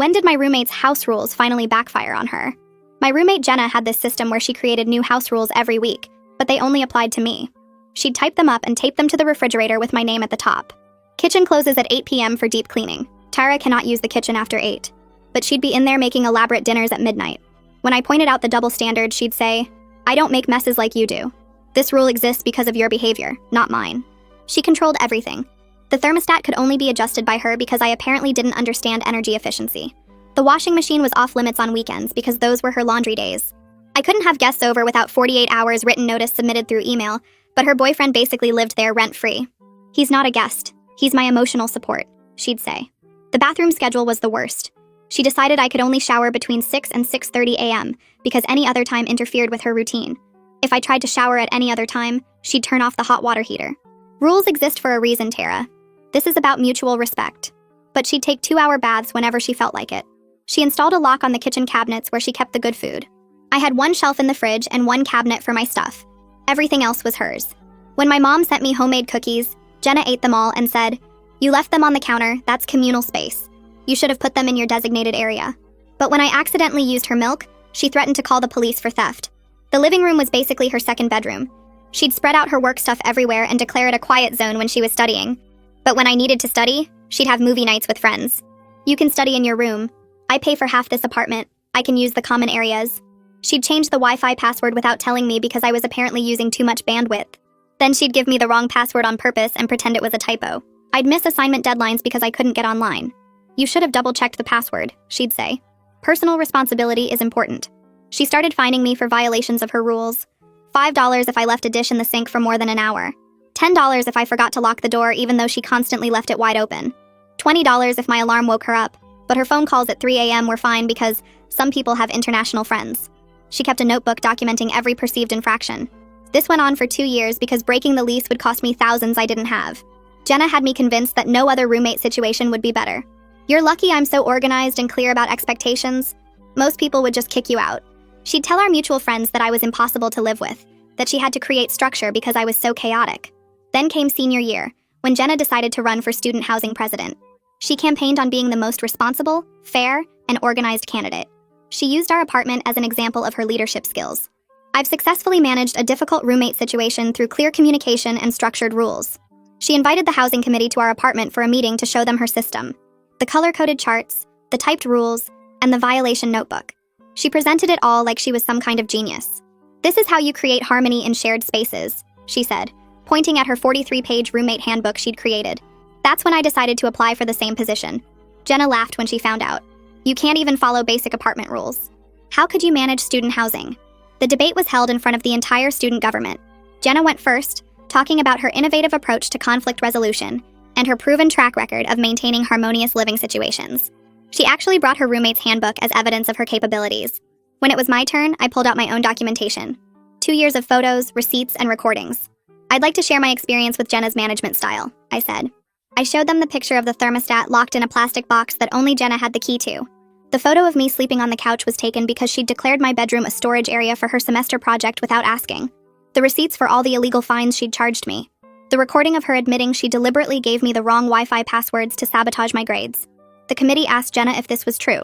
When did my roommate's house rules finally backfire on her? My roommate Jenna had this system where she created new house rules every week, but they only applied to me. She'd type them up and tape them to the refrigerator with my name at the top. Kitchen closes at 8 p.m. for deep cleaning. Tara cannot use the kitchen after 8. But she'd be in there making elaborate dinners at midnight. When I pointed out the double standard, she'd say, "I don't make messes like you do. This rule exists because of your behavior, not mine." She controlled everything. The thermostat could only be adjusted by her because I apparently didn't understand energy efficiency. The washing machine was off limits on weekends because those were her laundry days. I couldn't have guests over without 48 hours written notice submitted through email, but her boyfriend basically lived there rent-free. "He's not a guest. He's my emotional support," she'd say. The bathroom schedule was the worst. She decided I could only shower between 6 and 6:30 a.m. because any other time interfered with her routine. If I tried to shower at any other time, she'd turn off the hot water heater. Rules exist for a reason, Tara. This is about mutual respect. But she'd take 2-hour baths whenever she felt like it. She installed a lock on the kitchen cabinets where she kept the good food. I had one shelf in the fridge and one cabinet for my stuff. Everything else was hers. When my mom sent me homemade cookies, Jenna ate them all and said, "You left them on the counter, that's communal space. You should have put them in your designated area." But when I accidentally used her milk, she threatened to call the police for theft. The living room was basically her second bedroom. She'd spread out her work stuff everywhere and declare it a quiet zone when she was studying. But when I needed to study, she'd have movie nights with friends. "You can study in your room. I pay for half this apartment. I can use the common areas." She'd change the Wi-Fi password without telling me because I was apparently using too much bandwidth. Then she'd give me the wrong password on purpose and pretend it was a typo. I'd miss assignment deadlines because I couldn't get online. "You should have double-checked the password," she'd say. Personal responsibility is important. She started fining me for violations of her rules. $5 if I left a dish in the sink for more than an hour. $10 if I forgot to lock the door even though she constantly left it wide open. $20 if my alarm woke her up, but her phone calls at 3 a.m. were fine because some people have international friends. She kept a notebook documenting every perceived infraction. This went on for 2 years because breaking the lease would cost me thousands I didn't have. Jenna had me convinced that no other roommate situation would be better. "You're lucky I'm so organized and clear about expectations. Most people would just kick you out." She'd tell our mutual friends that I was impossible to live with, that she had to create structure because I was so chaotic. Then came senior year, when Jenna decided to run for student housing president. She campaigned on being the most responsible, fair, and organized candidate. She used our apartment as an example of her leadership skills. I've successfully managed a difficult roommate situation through clear communication and structured rules. She invited the housing committee to our apartment for a meeting to show them her system. The color-coded charts, the typed rules, and the violation notebook. She presented it all like she was some kind of genius. "This is how you create harmony in shared spaces," she said, pointing at her 43-page roommate handbook she'd created. That's when I decided to apply for the same position. Jenna laughed when she found out. "You can't even follow basic apartment rules. How could you manage student housing?" The debate was held in front of the entire student government. Jenna went first, talking about her innovative approach to conflict resolution and her proven track record of maintaining harmonious living situations. She actually brought her roommate's handbook as evidence of her capabilities. When it was my turn, I pulled out my own documentation. 2 years of photos, receipts, and recordings. "I'd like to share my experience with Jenna's management style," I said. I showed them the picture of the thermostat locked in a plastic box that only Jenna had the key to. The photo of me sleeping on the couch was taken because she'd declared my bedroom a storage area for her semester project without asking. The receipts for all the illegal fines she'd charged me. The recording of her admitting she deliberately gave me the wrong Wi-Fi passwords to sabotage my grades. The committee asked Jenna if this was true.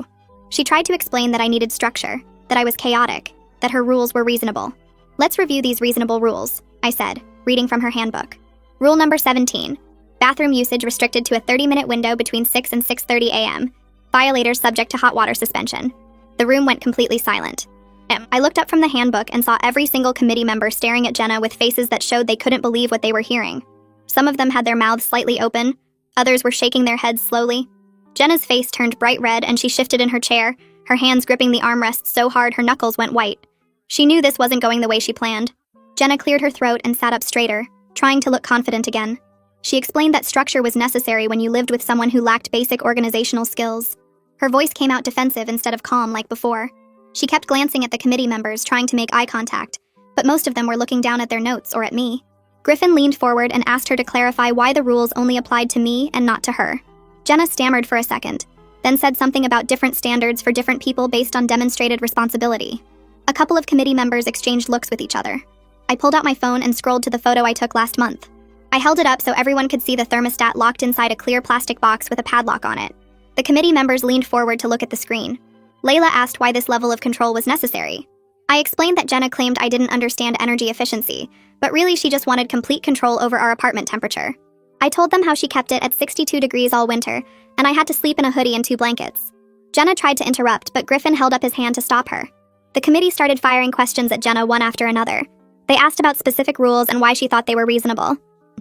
She tried to explain that I needed structure, that I was chaotic, that her rules were reasonable. "Let's review these reasonable rules," I said, reading from her handbook. Rule number 17. Bathroom usage restricted to a 30-minute window between 6 and 6:30 a.m. Violators subject to hot water suspension. The room went completely silent. I looked up from the handbook and saw every single committee member staring at Jenna with faces that showed they couldn't believe what they were hearing. Some of them had their mouths slightly open, others were shaking their heads slowly. Jenna's face turned bright red and she shifted in her chair, her hands gripping the armrests so hard her knuckles went white. She knew this wasn't going the way she planned. Jenna cleared her throat and sat up straighter, trying to look confident again. She explained that structure was necessary when you lived with someone who lacked basic organizational skills. Her voice came out defensive instead of calm like before. She kept glancing at the committee members, trying to make eye contact, but most of them were looking down at their notes or at me. Griffin leaned forward and asked her to clarify why the rules only applied to me and not to her. Jenna stammered for a second, then said something about different standards for different people based on demonstrated responsibility. A couple of committee members exchanged looks with each other. I pulled out my phone and scrolled to the photo I took last month. I held it up so everyone could see the thermostat locked inside a clear plastic box with a padlock on it. The committee members leaned forward to look at the screen. Layla asked why this level of control was necessary. I explained that Jenna claimed I didn't understand energy efficiency, but really she just wanted complete control over our apartment temperature. I told them how she kept it at 62 degrees all winter, and I had to sleep in a hoodie and 2 blankets. Jenna tried to interrupt, but Griffin held up his hand to stop her. The committee started firing questions at Jenna one after another. They asked about specific rules and why she thought they were reasonable.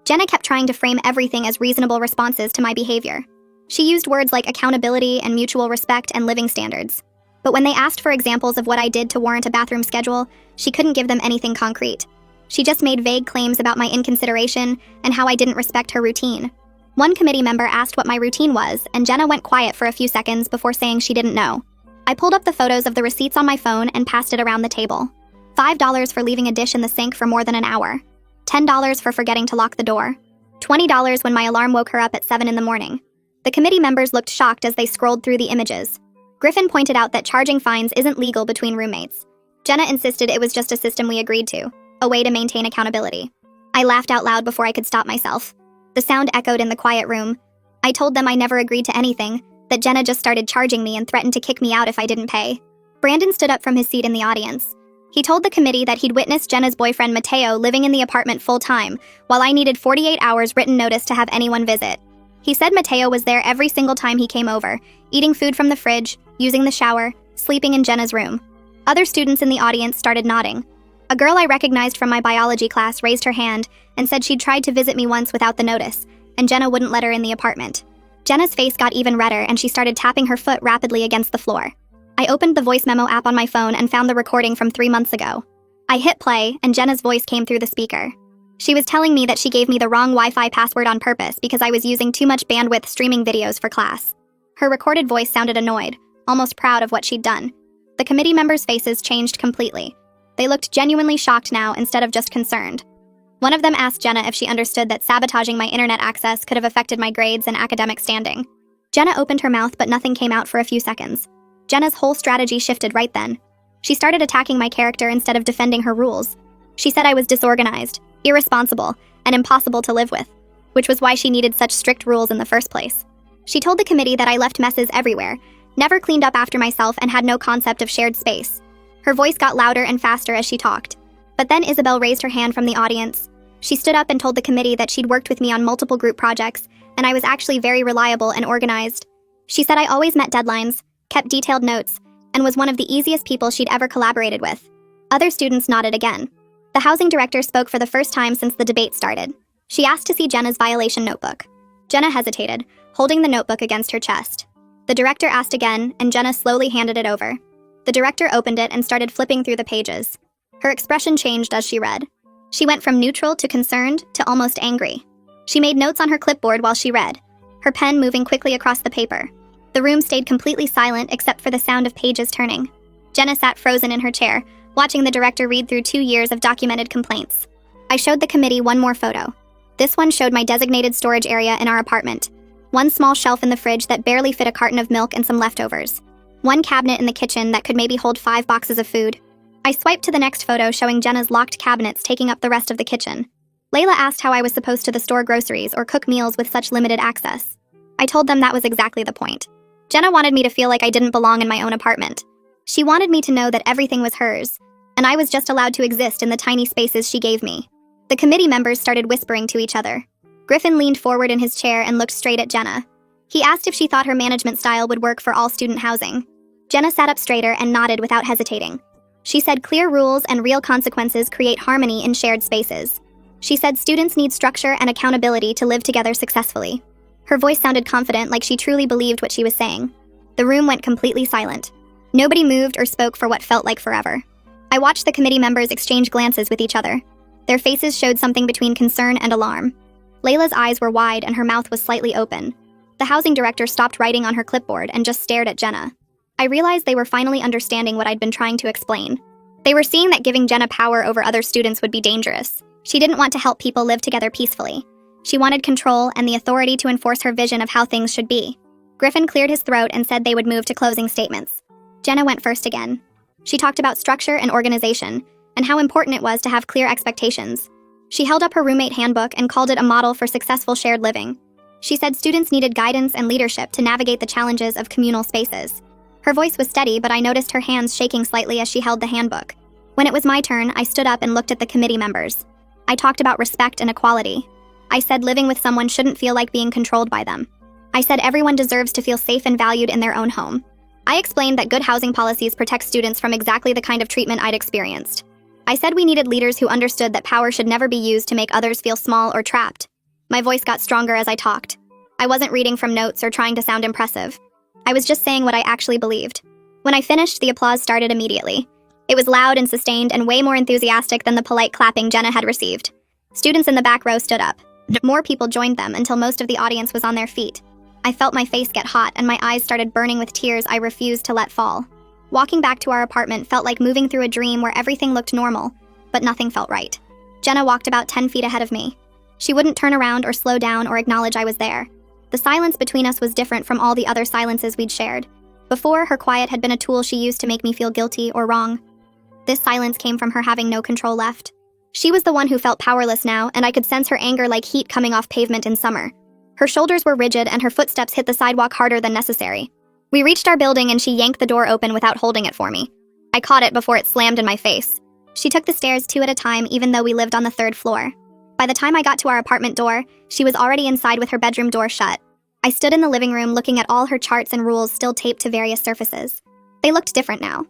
Jenna kept trying to frame everything as reasonable responses to my behavior. She used words like accountability and mutual respect and living standards. But when they asked for examples of what I did to warrant a bathroom schedule, she couldn't give them anything concrete. She just made vague claims about my inconsideration and how I didn't respect her routine. One committee member asked what my routine was, and Jenna went quiet for a few seconds before saying she didn't know. I pulled up the photos of the receipts on my phone and passed it around the table. $5 for leaving a dish in the sink for more than an hour. $10 for forgetting to lock the door. $20 when my alarm woke her up at 7 in the morning. The committee members looked shocked as they scrolled through the images. Griffin pointed out that charging fines isn't legal between roommates. Jenna insisted it was just a system we agreed to, a way to maintain accountability. I laughed out loud before I could stop myself. The sound echoed in the quiet room. I told them I never agreed to anything, that Jenna just started charging me and threatened to kick me out if I didn't pay. Brandon stood up from his seat in the audience. He told the committee that he'd witnessed Jenna's boyfriend Mateo living in the apartment full-time, while I needed 48 hours written notice to have anyone visit. He said Mateo was there every single time he came over, eating food from the fridge, using the shower, sleeping in Jenna's room. Other students in the audience started nodding. A girl I recognized from my biology class raised her hand and said she'd tried to visit me once without the notice, and Jenna wouldn't let her in the apartment. Jenna's face got even redder and she started tapping her foot rapidly against the floor. I opened the voice memo app on my phone and found the recording from 3 months ago. I hit play, and Jenna's voice came through the speaker. She was telling me that she gave me the wrong Wi-Fi password on purpose because I was using too much bandwidth streaming videos for class. Her recorded voice sounded annoyed, almost proud of what she'd done. The committee members' faces changed completely. They looked genuinely shocked now instead of just concerned. One of them asked Jenna if she understood that sabotaging my internet access could have affected my grades and academic standing. Jenna opened her mouth, but nothing came out for a few seconds. Jenna's whole strategy shifted right then. She started attacking my character instead of defending her rules. She said I was disorganized, irresponsible, and impossible to live with, which was why she needed such strict rules in the first place. She told the committee that I left messes everywhere, never cleaned up after myself, and had no concept of shared space. Her voice got louder and faster as she talked. But then Isabel raised her hand from the audience. She stood up and told the committee that she'd worked with me on multiple group projects, and I was actually very reliable and organized. She said I always met deadlines, kept detailed notes, and was one of the easiest people she'd ever collaborated with. Other students nodded again. The housing director spoke for the first time since the debate started. She asked to see Jenna's violation notebook. Jenna hesitated, holding the notebook against her chest. The director asked again, and Jenna slowly handed it over. The director opened it and started flipping through the pages. Her expression changed as she read. She went from neutral to concerned to almost angry. She made notes on her clipboard while she read, her pen moving quickly across the paper. The room stayed completely silent except for the sound of pages turning. Jenna sat frozen in her chair, watching the director read through 2 years of documented complaints. I showed the committee one more photo. This one showed my designated storage area in our apartment. One small shelf in the fridge that barely fit a carton of milk and some leftovers. One cabinet in the kitchen that could maybe hold 5 boxes of food. I swiped to the next photo showing Jenna's locked cabinets taking up the rest of the kitchen. Layla asked how I was supposed to store groceries or cook meals with such limited access. I told them that was exactly the point. Jenna wanted me to feel like I didn't belong in my own apartment. She wanted me to know that everything was hers, and I was just allowed to exist in the tiny spaces she gave me. The committee members started whispering to each other. Griffin leaned forward in his chair and looked straight at Jenna. He asked if she thought her management style would work for all student housing. Jenna sat up straighter and nodded without hesitating. She said clear rules and real consequences create harmony in shared spaces. She said students need structure and accountability to live together successfully. Her voice sounded confident, like she truly believed what she was saying. The room went completely silent. Nobody moved or spoke for what felt like forever. I watched the committee members exchange glances with each other. Their faces showed something between concern and alarm. Layla's eyes were wide and her mouth was slightly open. The housing director stopped writing on her clipboard and just stared at Jenna. I realized they were finally understanding what I'd been trying to explain. They were seeing that giving Jenna power over other students would be dangerous. She didn't want to help people live together peacefully. She wanted control and the authority to enforce her vision of how things should be. Griffin cleared his throat and said they would move to closing statements. Jenna went first again. She talked about structure and organization, and how important it was to have clear expectations. She held up her roommate handbook and called it a model for successful shared living. She said students needed guidance and leadership to navigate the challenges of communal spaces. Her voice was steady, but I noticed her hands shaking slightly as she held the handbook. When it was my turn, I stood up and looked at the committee members. I talked about respect and equality. I said living with someone shouldn't feel like being controlled by them. I said everyone deserves to feel safe and valued in their own home. I explained that good housing policies protect students from exactly the kind of treatment I'd experienced. I said we needed leaders who understood that power should never be used to make others feel small or trapped. My voice got stronger as I talked. I wasn't reading from notes or trying to sound impressive. I was just saying what I actually believed. When I finished, the applause started immediately. It was loud and sustained and way more enthusiastic than the polite clapping Jenna had received. Students in the back row stood up. More people joined them until most of the audience was on their feet. I felt my face get hot and my eyes started burning with tears I refused to let fall. Walking back to our apartment felt like moving through a dream where everything looked normal, but nothing felt right. Jenna walked about 10 feet ahead of me. She wouldn't turn around or slow down or acknowledge I was there. The silence between us was different from all the other silences we'd shared. Before, her quiet had been a tool she used to make me feel guilty or wrong. This silence came from her having no control left. She was the one who felt powerless now, and I could sense her anger like heat coming off pavement in summer. Her shoulders were rigid and her footsteps hit the sidewalk harder than necessary. We reached our building and she yanked the door open without holding it for me. I caught it before it slammed in my face. She took the stairs 2 at a time even though we lived on the 3rd floor. By the time I got to our apartment door, she was already inside with her bedroom door shut. I stood in the living room looking at all her charts and rules still taped to various surfaces. They looked different now.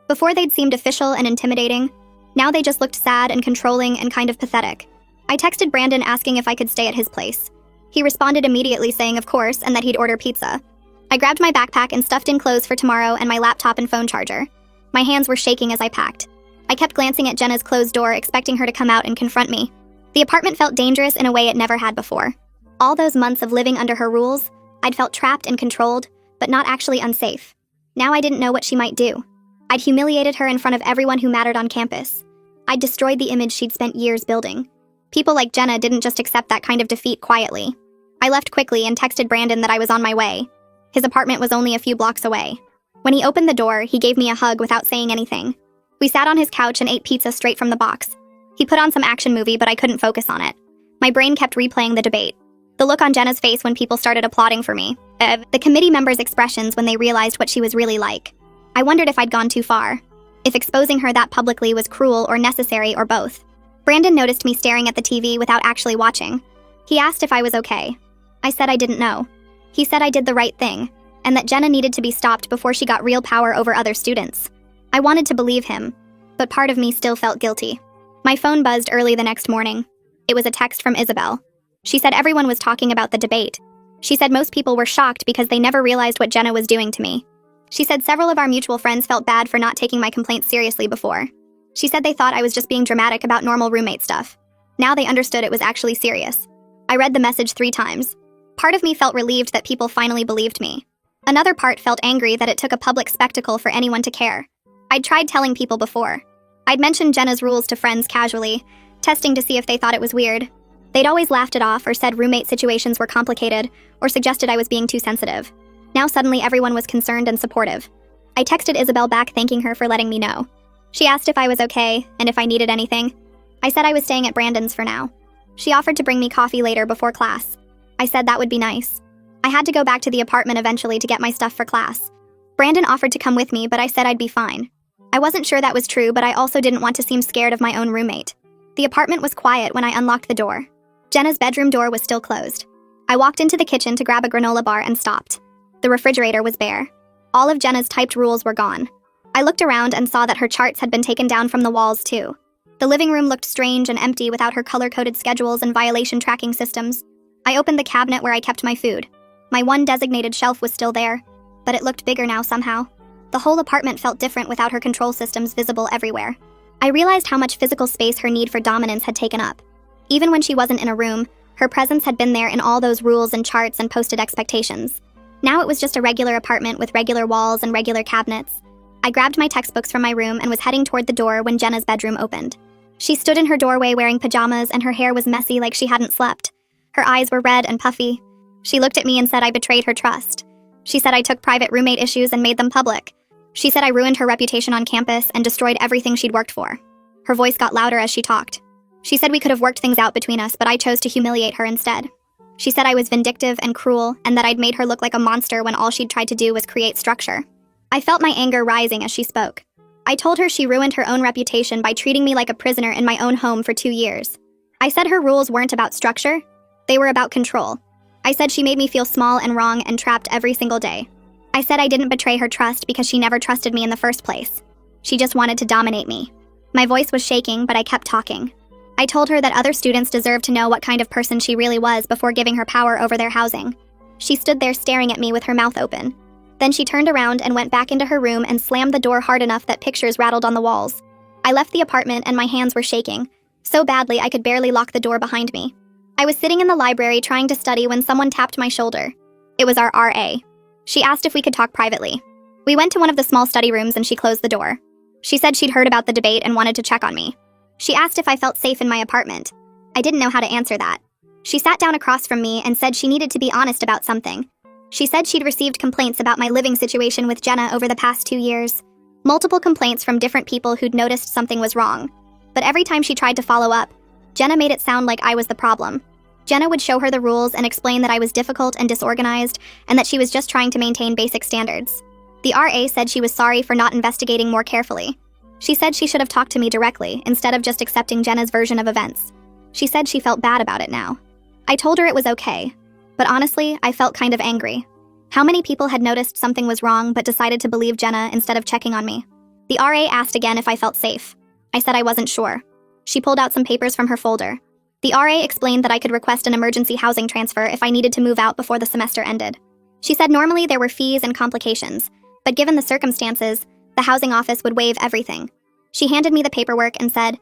Before they'd seemed official and intimidating. Now they just looked sad and controlling and kind of pathetic. I texted Brandon asking if I could stay at his place. He responded immediately saying of course and that he'd order pizza. I grabbed my backpack and stuffed in clothes for tomorrow and my laptop and phone charger. My hands were shaking as I packed. I kept glancing at Jenna's closed door, expecting her to come out and confront me. The apartment felt dangerous in a way it never had before. All those months of living under her rules, I'd felt trapped and controlled, but not actually unsafe. Now I didn't know what she might do. I'd humiliated her in front of everyone who mattered on campus. I'd destroyed the image she'd spent years building. People like Jenna didn't just accept that kind of defeat quietly. I left quickly and texted Brandon that I was on my way. His apartment was only a few blocks away. When he opened the door, he gave me a hug without saying anything. We sat on his couch and ate pizza straight from the box. He put on some action movie, but I couldn't focus on it. My brain kept replaying the debate. The look on Jenna's face when people started applauding for me. The committee members' expressions when they realized what she was really like. I wondered if I'd gone too far. If exposing her that publicly was cruel or necessary or both. Brandon noticed me staring at the TV without actually watching. He asked if I was okay. I said I didn't know. He said I did the right thing, and that Jenna needed to be stopped before she got real power over other students. I wanted to believe him, but part of me still felt guilty. My phone buzzed early the next morning. It was a text from Isabel. She said everyone was talking about the debate. She said most people were shocked because they never realized what Jenna was doing to me. She said several of our mutual friends felt bad for not taking my complaints seriously before. She said they thought I was just being dramatic about normal roommate stuff. Now they understood it was actually serious. I read the message 3 times. Part of me felt relieved that people finally believed me. Another part felt angry that it took a public spectacle for anyone to care. I'd tried telling people before. I'd mentioned Jenna's rules to friends casually, testing to see if they thought it was weird. They'd always laughed it off or said roommate situations were complicated or suggested I was being too sensitive. Now suddenly everyone was concerned and supportive. I texted Isabel back thanking her for letting me know. She asked if I was okay and if I needed anything. I said I was staying at Brandon's for now. She offered to bring me coffee later before class. I said that would be nice. I had to go back to the apartment eventually to get my stuff for class. Brandon offered to come with me, but I said I'd be fine. I wasn't sure that was true, but I also didn't want to seem scared of my own roommate. The apartment was quiet when I unlocked the door. Jenna's bedroom door was still closed. I walked into the kitchen to grab a granola bar and stopped. The refrigerator was bare. All of Jenna's typed rules were gone. I looked around and saw that her charts had been taken down from the walls too. The living room looked strange and empty without her color-coded schedules and violation tracking systems. I opened the cabinet where I kept my food. My one designated shelf was still there, but it looked bigger now somehow. The whole apartment felt different without her control systems visible everywhere. I realized how much physical space her need for dominance had taken up. Even when she wasn't in a room, her presence had been there in all those rules and charts and posted expectations. Now it was just a regular apartment with regular walls and regular cabinets. I grabbed my textbooks from my room and was heading toward the door when Jenna's bedroom opened. She stood in her doorway wearing pajamas and her hair was messy like she hadn't slept. Her eyes were red and puffy. She looked at me and said I betrayed her trust. She said I took private roommate issues and made them public. She said I ruined her reputation on campus and destroyed everything she'd worked for. Her voice got louder as she talked. She said we could have worked things out between us, but I chose to humiliate her instead. She said I was vindictive and cruel, and that I'd made her look like a monster when all she'd tried to do was create structure. I felt my anger rising as she spoke. I told her she ruined her own reputation by treating me like a prisoner in my own home for 2 years. I said her rules weren't about structure, they were about control. I said she made me feel small and wrong and trapped every single day. I said I didn't betray her trust because she never trusted me in the first place. She just wanted to dominate me. My voice was shaking, but I kept talking. I told her that other students deserved to know what kind of person she really was before giving her power over their housing. She stood there staring at me with her mouth open. Then she turned around and went back into her room and slammed the door hard enough that pictures rattled on the walls. I left the apartment and my hands were shaking, so badly I could barely lock the door behind me. I was sitting in the library trying to study when someone tapped my shoulder. It was our RA. She asked if we could talk privately. We went to one of the small study rooms and she closed the door. She said she'd heard about the debate and wanted to check on me. She asked if I felt safe in my apartment. I didn't know how to answer that. She sat down across from me and said she needed to be honest about something. She said she'd received complaints about my living situation with Jenna over the past 2 years. Multiple complaints from different people who'd noticed something was wrong. But every time she tried to follow up, Jenna made it sound like I was the problem. Jenna would show her the rules and explain that I was difficult and disorganized and that she was just trying to maintain basic standards. The RA said she was sorry for not investigating more carefully. She said she should have talked to me directly instead of just accepting Jenna's version of events. She said she felt bad about it now. I told her it was okay, but honestly, I felt kind of angry. How many people had noticed something was wrong but decided to believe Jenna instead of checking on me? The RA asked again if I felt safe. I said I wasn't sure. She pulled out some papers from her folder. The RA explained that I could request an emergency housing transfer if I needed to move out before the semester ended. She said normally there were fees and complications, but given the circumstances, the housing office would waive everything. She handed me the paperwork and said,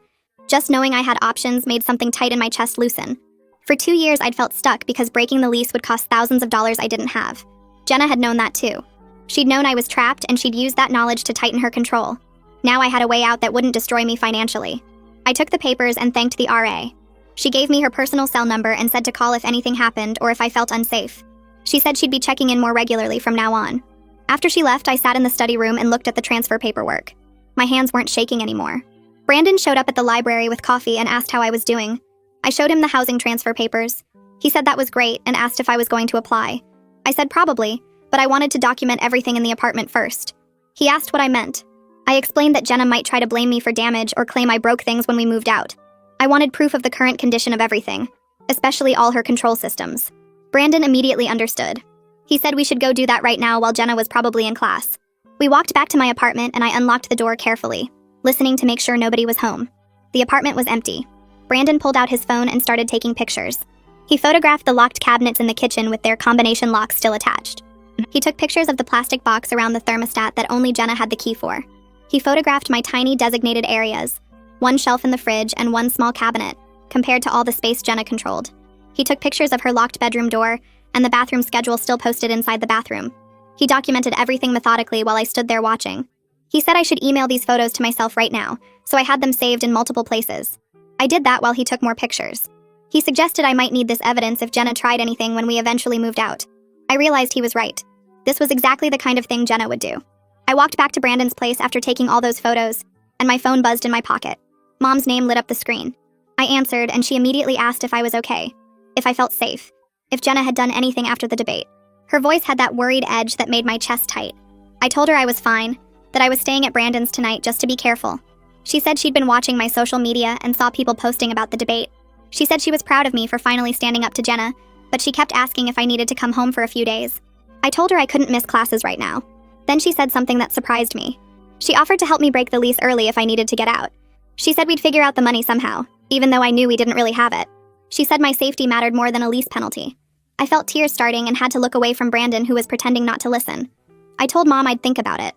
just knowing I had options made something tight in my chest loosen. For 2 years, I'd felt stuck because breaking the lease would cost thousands of dollars I didn't have. Jenna had known that too. She'd known I was trapped and she'd used that knowledge to tighten her control. Now I had a way out that wouldn't destroy me financially. I took the papers and thanked the RA. She gave me her personal cell number and said to call if anything happened or if I felt unsafe. She said she'd be checking in more regularly from now on. After she left, I sat in the study room and looked at the transfer paperwork. My hands weren't shaking anymore. Brandon showed up at the library with coffee and asked how I was doing. I showed him the housing transfer papers. He said that was great and asked if I was going to apply. I said probably, but I wanted to document everything in the apartment first. He asked what I meant. I explained that Jenna might try to blame me for damage or claim I broke things when we moved out. I wanted proof of the current condition of everything, especially all her control systems. Brandon immediately understood. He said we should go do that right now while Jenna was probably in class. We walked back to my apartment and I unlocked the door carefully, listening to make sure nobody was home. The apartment was empty. Brandon pulled out his phone and started taking pictures. He photographed the locked cabinets in the kitchen with their combination locks still attached. He took pictures of the plastic box around the thermostat that only Jenna had the key for. He photographed my tiny designated areas, one shelf in the fridge and one small cabinet, compared to all the space Jenna controlled. He took pictures of her locked bedroom door and the bathroom schedule still posted inside the bathroom. He documented everything methodically while I stood there watching. He said I should email these photos to myself right now, so I had them saved in multiple places. I did that while he took more pictures. He suggested I might need this evidence if Jenna tried anything when we eventually moved out. I realized he was right. This was exactly the kind of thing Jenna would do. I walked back to Brandon's place after taking all those photos, and my phone buzzed in my pocket. Mom's name lit up the screen. I answered, and she immediately asked if I was okay, if I felt safe, if Jenna had done anything after the debate. Her voice had that worried edge that made my chest tight. I told her I was fine, that I was staying at Brandon's tonight just to be careful. She said she'd been watching my social media and saw people posting about the debate. She said she was proud of me for finally standing up to Jenna, but she kept asking if I needed to come home for a few days. I told her I couldn't miss classes right now. Then she said something that surprised me. She offered to help me break the lease early if I needed to get out. She said we'd figure out the money somehow, even though I knew we didn't really have it. She said my safety mattered more than a lease penalty. I felt tears starting and had to look away from Brandon, who was pretending not to listen. I told Mom I'd think about it,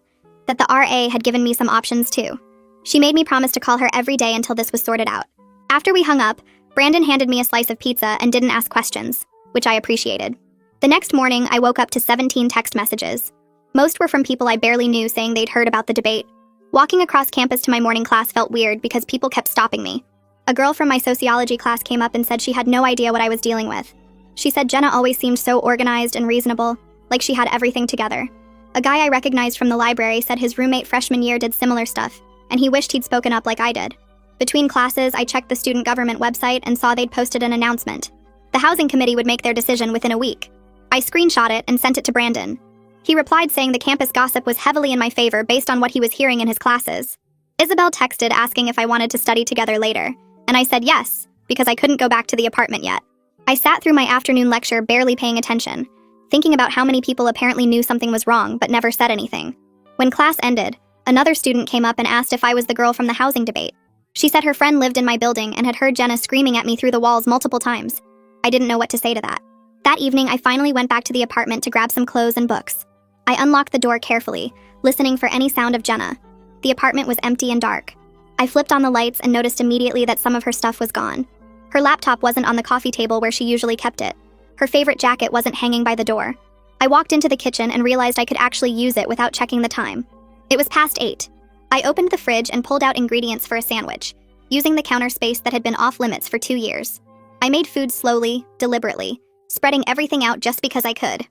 that the RA had given me some options too. She made me promise to call her every day until this was sorted out. After we hung up, Brandon handed me a slice of pizza and didn't ask questions, which I appreciated. The next morning, I woke up to 17 text messages. Most were from people I barely knew saying they'd heard about the debate. Walking across campus to my morning class felt weird because people kept stopping me. A girl from my sociology class came up and said she had no idea what I was dealing with. She said Jenna always seemed so organized and reasonable, like she had everything together. A guy I recognized from the library said his roommate freshman year did similar stuff, and he wished he'd spoken up like I did. Between classes, I checked the student government website and saw they'd posted an announcement. The housing committee would make their decision within a week. I screenshot it and sent it to Brandon. He replied saying the campus gossip was heavily in my favor based on what he was hearing in his classes. Isabel texted asking if I wanted to study together later, and I said yes, because I couldn't go back to the apartment yet. I sat through my afternoon lecture barely paying attention, thinking about how many people apparently knew something was wrong but never said anything. When class ended, another student came up and asked if I was the girl from the housing debate. She said her friend lived in my building and had heard Jenna screaming at me through the walls multiple times. I didn't know what to say to that. That evening, I finally went back to the apartment to grab some clothes and books. I unlocked the door carefully, listening for any sound of Jenna. The apartment was empty and dark. I flipped on the lights and noticed immediately that some of her stuff was gone. Her laptop wasn't on the coffee table where she usually kept it. Her favorite jacket wasn't hanging by the door. I walked into the kitchen and realized I could actually use it without checking the time. It was past 8. I opened the fridge and pulled out ingredients for a sandwich, using the counter space that had been off limits for 2 years. I made food slowly, deliberately, spreading everything out just because I could.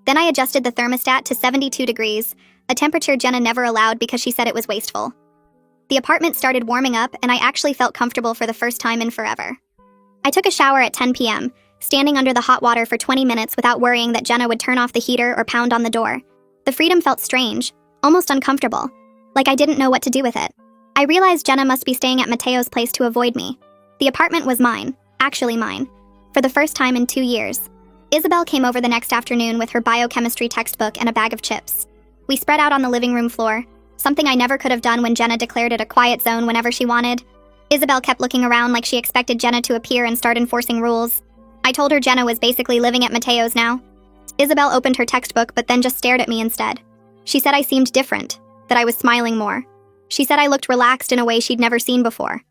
Then I adjusted the thermostat to 72 degrees, a temperature Jenna never allowed because she said it was wasteful. The apartment started warming up and I actually felt comfortable for the first time in forever. I took a shower at 10 p.m., standing under the hot water for 20 minutes without worrying that Jenna would turn off the heater or pound on the door. The freedom felt strange, almost uncomfortable, like I didn't know what to do with it. I realized Jenna must be staying at Mateo's place to avoid me. The apartment was mine, actually mine, for the first time in 2 years. Isabel came over the next afternoon with her biochemistry textbook and a bag of chips. We spread out on the living room floor, something I never could have done when Jenna declared it a quiet zone whenever she wanted. Isabel kept looking around like she expected Jenna to appear and start enforcing rules. I told her Jenna was basically living at Mateo's now. Isabel opened her textbook but then just stared at me instead. She said I seemed different, that I was smiling more. She said I looked relaxed in a way she'd never seen before.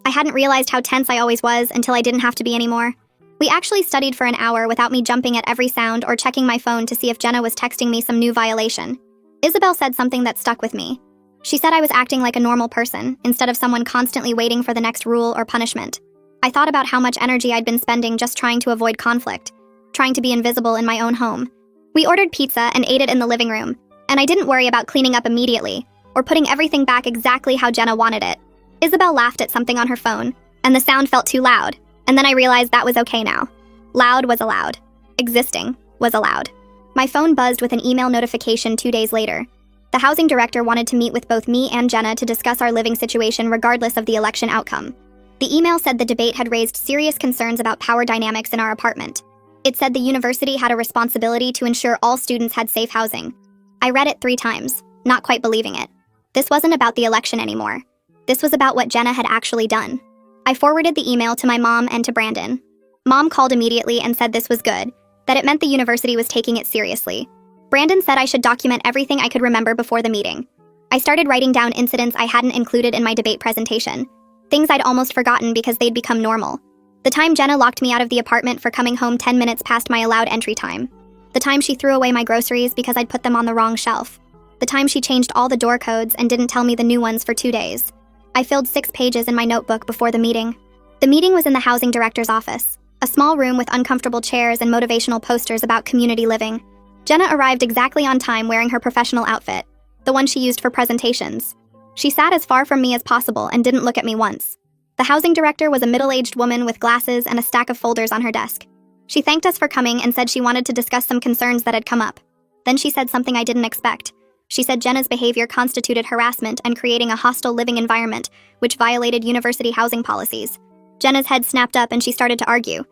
I hadn't realized how tense I always was until I didn't have to be anymore. We actually studied for an hour without me jumping at every sound or checking my phone to see if Jenna was texting me some new violation. Isabel said something that stuck with me. She said I was acting like a normal person, instead of someone constantly waiting for the next rule or punishment. I thought about how much energy I'd been spending just trying to avoid conflict, trying to be invisible in my own home. We ordered pizza and ate it in the living room, and I didn't worry about cleaning up immediately, or putting everything back exactly how Jenna wanted it. Isabel laughed at something on her phone, and the sound felt too loud, and then I realized that was okay now. Loud was allowed. Existing was allowed. My phone buzzed with an email notification 2 days later. The housing director wanted to meet with both me and Jenna to discuss our living situation regardless of the election outcome. The email said the debate had raised serious concerns about power dynamics in our apartment. It said the university had a responsibility to ensure all students had safe housing. I read it 3 times, not quite believing it. This wasn't about the election anymore. This was about what Jenna had actually done. I forwarded the email to my mom and to Brandon. Mom called immediately and said this was good, that it meant the university was taking it seriously. Brandon said I should document everything I could remember before the meeting. I started writing down incidents I hadn't included in my debate presentation, things I'd almost forgotten because they'd become normal. The time Jenna locked me out of the apartment for coming home 10 minutes past my allowed entry time. The time she threw away my groceries because I'd put them on the wrong shelf. The time she changed all the door codes and didn't tell me the new ones for 2 days. I filled 6 pages in my notebook before the meeting. The meeting was in the housing director's office, a small room with uncomfortable chairs and motivational posters about community living. Jenna arrived exactly on time wearing her professional outfit, the one she used for presentations. She sat as far from me as possible and didn't look at me once. The housing director was a middle-aged woman with glasses and a stack of folders on her desk. She thanked us for coming and said she wanted to discuss some concerns that had come up. Then she said something I didn't expect. She said Jenna's behavior constituted harassment and creating a hostile living environment, which violated university housing policies. Jenna's head snapped up and she started to argue.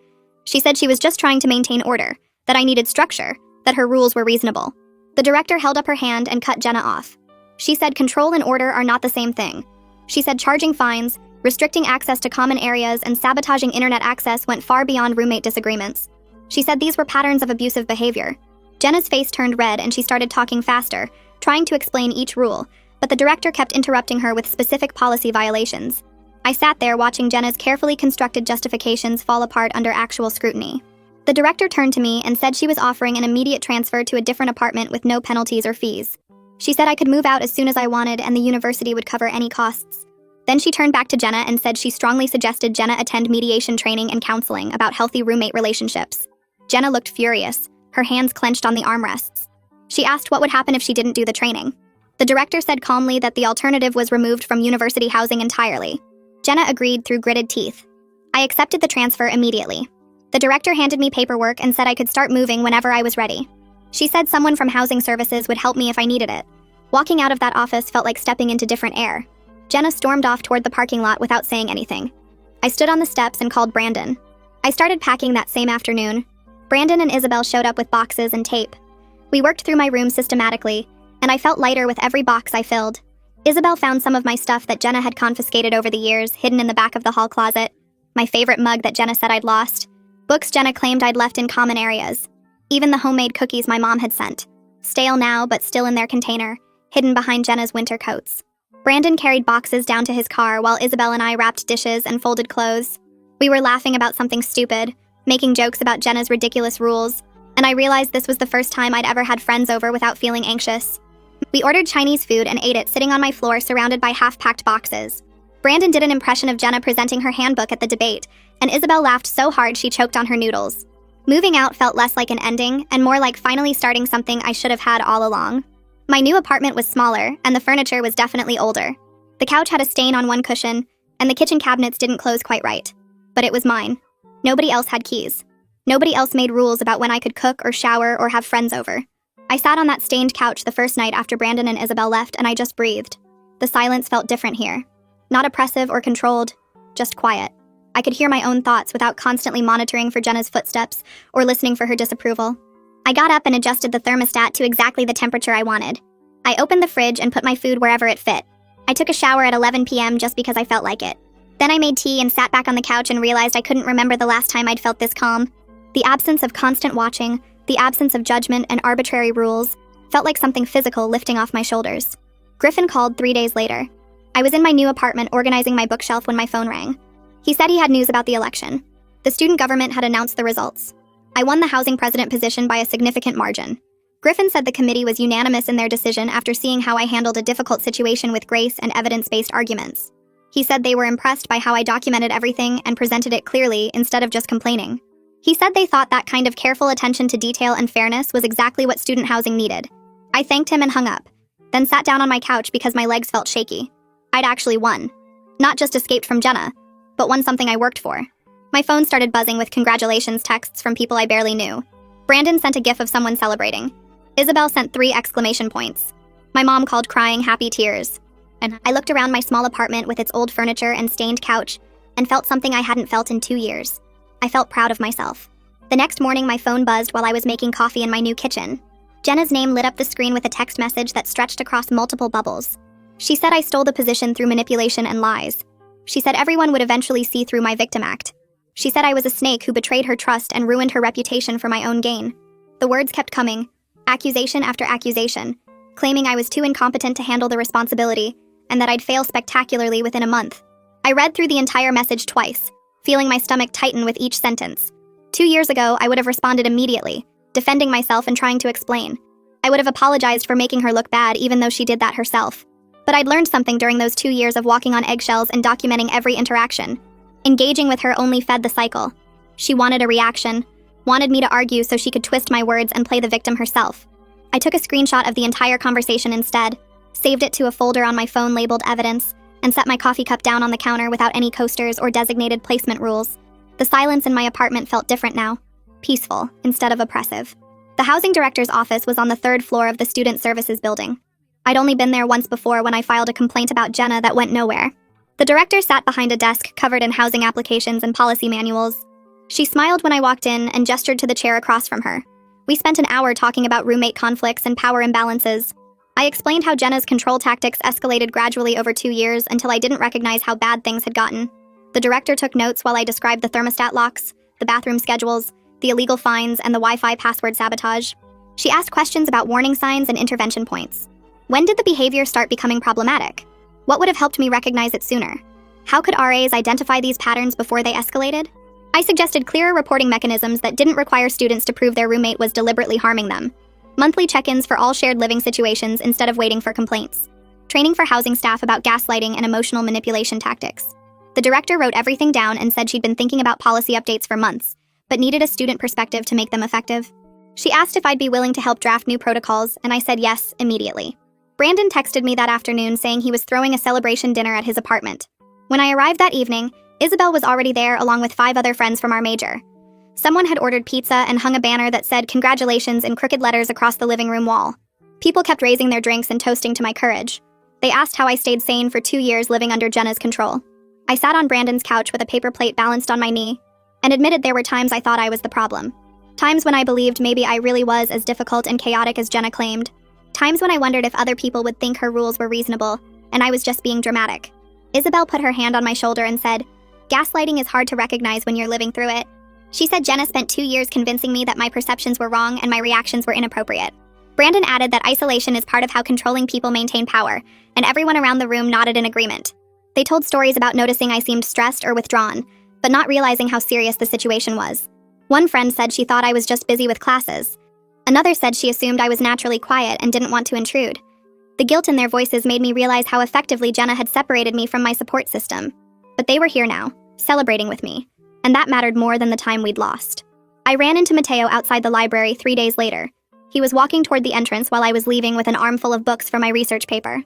She said she was just trying to maintain order, that I needed structure, that her rules were reasonable. The director held up her hand and cut Jenna off. She said control and order are not the same thing. She said charging fines, restricting access to common areas, and sabotaging internet access went far beyond roommate disagreements. She said these were patterns of abusive behavior. Jenna's face turned red and she started talking faster, trying to explain each rule, but the director kept interrupting her with specific policy violations. I sat there watching Jenna's carefully constructed justifications fall apart under actual scrutiny. The director turned to me and said she was offering an immediate transfer to a different apartment with no penalties or fees. She said I could move out as soon as I wanted and the university would cover any costs. Then she turned back to Jenna and said she strongly suggested Jenna attend mediation training and counseling about healthy roommate relationships. Jenna looked furious, her hands clenched on the armrests. She asked what would happen if she didn't do the training. The director said calmly that the alternative was removed from university housing entirely. Jenna agreed through gritted teeth. I accepted the transfer immediately. The director handed me paperwork and said I could start moving whenever I was ready. She said someone from housing services would help me if I needed it. Walking out of that office felt like stepping into different air. Jenna stormed off toward the parking lot without saying anything. I stood on the steps and called Brandon. I started packing that same afternoon. Brandon and Isabel showed up with boxes and tape. We worked through my room systematically, and I felt lighter with every box I filled. Isabel found some of my stuff that Jenna had confiscated over the years, hidden in the back of the hall closet. My favorite mug that Jenna said I'd lost. Books Jenna claimed I'd left in common areas. Even the homemade cookies my mom had sent. Stale now, but still in their container, hidden behind Jenna's winter coats. Brandon carried boxes down to his car while Isabel and I wrapped dishes and folded clothes. We were laughing about something stupid, making jokes about Jenna's ridiculous rules, and I realized this was the first time I'd ever had friends over without feeling anxious. We ordered Chinese food and ate it sitting on my floor surrounded by half-packed boxes. Brandon did an impression of Jenna presenting her handbook at the debate, and Isabel laughed so hard she choked on her noodles. Moving out felt less like an ending and more like finally starting something I should have had all along. My new apartment was smaller, and the furniture was definitely older. The couch had a stain on one cushion, and the kitchen cabinets didn't close quite right. But it was mine. Nobody else had keys. Nobody else made rules about when I could cook or shower or have friends over. I sat on that stained couch the first night after Brandon and Isabel left, and I just breathed. The silence felt different here. Not oppressive or controlled, just quiet. I could hear my own thoughts without constantly monitoring for Jenna's footsteps or listening for her disapproval. I got up and adjusted the thermostat to exactly the temperature I wanted. I opened the fridge and put my food wherever it fit. I took a shower at 11 p.m. just because I felt like it. Then I made tea and sat back on the couch and realized I couldn't remember the last time I'd felt this calm. The absence of constant watching, the absence of judgment and arbitrary rules, felt like something physical lifting off my shoulders. Griffin called 3 days later. I was in my new apartment organizing my bookshelf when my phone rang. He said he had news about the election. The student government had announced the results. I won the housing president position by a significant margin. Griffin said the committee was unanimous in their decision after seeing how I handled a difficult situation with grace and evidence-based arguments. He said they were impressed by how I documented everything and presented it clearly instead of just complaining. He said they thought that kind of careful attention to detail and fairness was exactly what student housing needed. I thanked him and hung up, then sat down on my couch because my legs felt shaky. I'd actually won. Not just escaped from Jenna, but won something I worked for. My phone started buzzing with congratulations texts from people I barely knew. Brandon sent a gif of someone celebrating. Isabel sent 3 exclamation points. My mom called crying happy tears. And I looked around my small apartment with its old furniture and stained couch and felt something I hadn't felt in 2 years. I felt proud of myself. The next morning, my phone buzzed while I was making coffee in my new kitchen. Jenna's name lit up the screen with a text message that stretched across multiple bubbles. She said I stole the position through manipulation and lies. She said everyone would eventually see through my victim act. She said I was a snake who betrayed her trust and ruined her reputation for my own gain. The words kept coming, accusation after accusation, claiming I was too incompetent to handle the responsibility and that I'd fail spectacularly within a month. I read through the entire message twice, feeling my stomach tighten with each sentence. 2 years ago, I would have responded immediately, defending myself and trying to explain. I would have apologized for making her look bad even though she did that herself. But I'd learned something during those 2 years of walking on eggshells and documenting every interaction. Engaging with her only fed the cycle. She wanted a reaction, wanted me to argue so she could twist my words and play the victim herself. I took a screenshot of the entire conversation instead, saved it to a folder on my phone labeled evidence, and set my coffee cup down on the counter without any coasters or designated placement rules. The silence in my apartment felt different now, peaceful instead of oppressive. The housing director's office was on the 3rd floor of the Student Services building. I'd only been there once before when I filed a complaint about Jenna that went nowhere. The director sat behind a desk covered in housing applications and policy manuals. She smiled when I walked in and gestured to the chair across from her. We spent an hour talking about roommate conflicts and power imbalances. I explained how Jenna's control tactics escalated gradually over 2 years until I didn't recognize how bad things had gotten. The director took notes while I described the thermostat locks, the bathroom schedules, the illegal fines, and the Wi-Fi password sabotage. She asked questions about warning signs and intervention points. When did the behavior start becoming problematic? What would have helped me recognize it sooner? How could RAs identify these patterns before they escalated? I suggested clearer reporting mechanisms that didn't require students to prove their roommate was deliberately harming them. Monthly check-ins for all shared living situations instead of waiting for complaints. Training for housing staff about gaslighting and emotional manipulation tactics. The director wrote everything down and said she'd been thinking about policy updates for months, but needed a student perspective to make them effective. She asked if I'd be willing to help draft new protocols, and I said yes, immediately. Brandon texted me that afternoon saying he was throwing a celebration dinner at his apartment. When I arrived that evening, Isabel was already there along with 5 other friends from our major. Someone had ordered pizza and hung a banner that said "Congratulations" in crooked letters across the living room wall. People kept raising their drinks and toasting to my courage. They asked how I stayed sane for 2 years living under Jenna's control. I sat on Brandon's couch with a paper plate balanced on my knee, and admitted there were times I thought I was the problem. Times when I believed maybe I really was as difficult and chaotic as Jenna claimed. Times when I wondered if other people would think her rules were reasonable, and I was just being dramatic. Isabel put her hand on my shoulder and said, "Gaslighting is hard to recognize when you're living through it." She said Jenna spent 2 years convincing me that my perceptions were wrong and my reactions were inappropriate. Brandon added that isolation is part of how controlling people maintain power, and everyone around the room nodded in agreement. They told stories about noticing I seemed stressed or withdrawn, but not realizing how serious the situation was. One friend said she thought I was just busy with classes. Another said she assumed I was naturally quiet and didn't want to intrude. The guilt in their voices made me realize how effectively Jenna had separated me from my support system. But they were here now, celebrating with me, and that mattered more than the time we'd lost. I ran into Mateo outside the library 3 days later. He was walking toward the entrance while I was leaving with an armful of books for my research paper.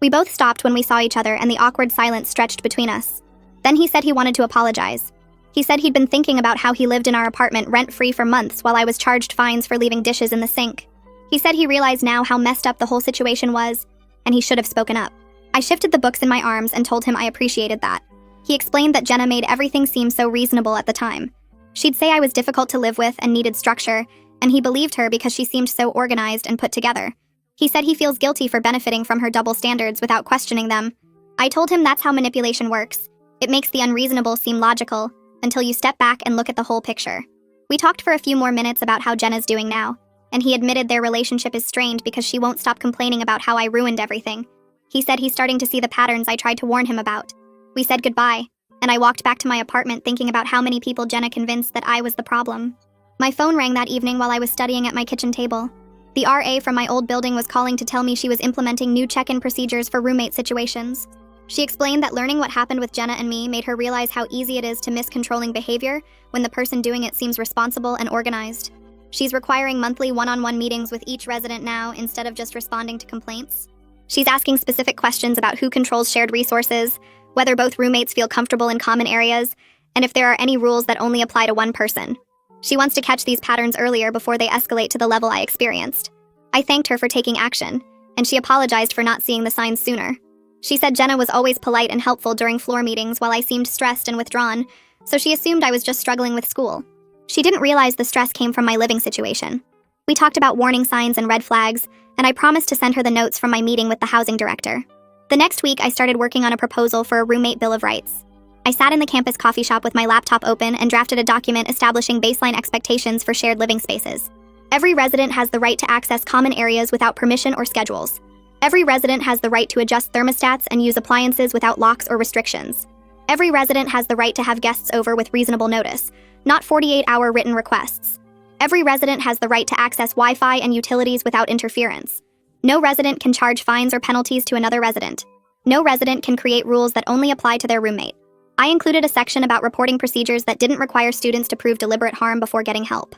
We both stopped when we saw each other and the awkward silence stretched between us. Then he said he wanted to apologize. He said he'd been thinking about how he lived in our apartment rent-free for months while I was charged fines for leaving dishes in the sink. He said he realized now how messed up the whole situation was, and he should have spoken up. I shifted the books in my arms and told him I appreciated that. He explained that Jenna made everything seem so reasonable at the time. She'd say I was difficult to live with and needed structure, and he believed her because she seemed so organized and put together. He said he feels guilty for benefiting from her double standards without questioning them. I told him that's how manipulation works. It makes the unreasonable seem logical, until you step back and look at the whole picture. We talked for a few more minutes about how Jenna's doing now, and he admitted their relationship is strained because she won't stop complaining about how I ruined everything. He said he's starting to see the patterns I tried to warn him about. We said goodbye, and I walked back to my apartment thinking about how many people Jenna convinced that I was the problem. My phone rang that evening while I was studying at my kitchen table. The RA from my old building was calling to tell me she was implementing new check-in procedures for roommate situations. She explained that learning what happened with Jenna and me made her realize how easy it is to miss controlling behavior when the person doing it seems responsible and organized. She's requiring monthly one-on-one meetings with each resident now instead of just responding to complaints. She's asking specific questions about who controls shared resources, whether both roommates feel comfortable in common areas, and if there are any rules that only apply to one person. She wants to catch these patterns earlier before they escalate to the level I experienced. I thanked her for taking action, and she apologized for not seeing the signs sooner. She said Jenna was always polite and helpful during floor meetings while I seemed stressed and withdrawn, so she assumed I was just struggling with school. She didn't realize the stress came from my living situation. We talked about warning signs and red flags, and I promised to send her the notes from my meeting with the housing director. The next week, I started working on a proposal for a roommate bill of rights. I sat in the campus coffee shop with my laptop open and drafted a document establishing baseline expectations for shared living spaces. Every resident has the right to access common areas without permission or schedules. Every resident has the right to adjust thermostats and use appliances without locks or restrictions. Every resident has the right to have guests over with reasonable notice, not 48-hour written requests. Every resident has the right to access Wi-Fi and utilities without interference. No resident can charge fines or penalties to another resident. No resident can create rules that only apply to their roommate. I included a section about reporting procedures that didn't require students to prove deliberate harm before getting help.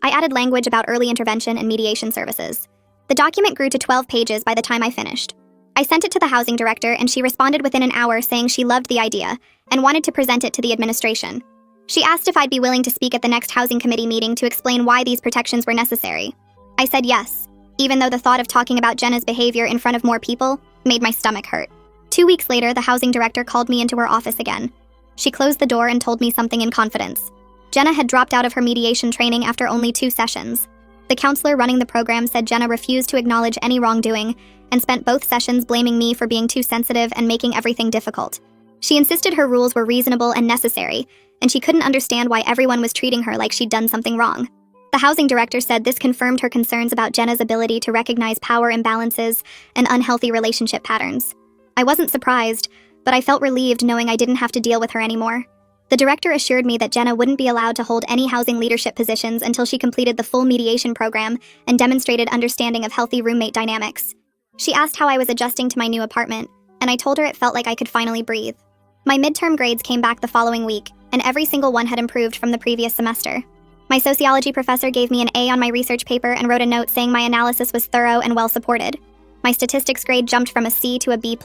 I added language about early intervention and mediation services. The document grew to 12 pages by the time I finished. I sent it to the housing director, and she responded within an hour saying she loved the idea and wanted to present it to the administration. She asked if I'd be willing to speak at the next housing committee meeting to explain why these protections were necessary. I said yes, even though the thought of talking about Jenna's behavior in front of more people made my stomach hurt. 2 weeks later, the housing director called me into her office again. She closed the door and told me something in confidence. Jenna had dropped out of her mediation training after only 2 sessions. The counselor running the program said Jenna refused to acknowledge any wrongdoing and spent both sessions blaming me for being too sensitive and making everything difficult. She insisted her rules were reasonable and necessary, and she couldn't understand why everyone was treating her like she'd done something wrong. The housing director said this confirmed her concerns about Jenna's ability to recognize power imbalances and unhealthy relationship patterns. I wasn't surprised, but I felt relieved knowing I didn't have to deal with her anymore. The director assured me that Jenna wouldn't be allowed to hold any housing leadership positions until she completed the full mediation program and demonstrated understanding of healthy roommate dynamics. She asked how I was adjusting to my new apartment, and I told her it felt like I could finally breathe. My midterm grades came back the following week, and every single one had improved from the previous semester. My sociology professor gave me an A on my research paper and wrote a note saying my analysis was thorough and well supported. My statistics grade jumped from a C to a B+.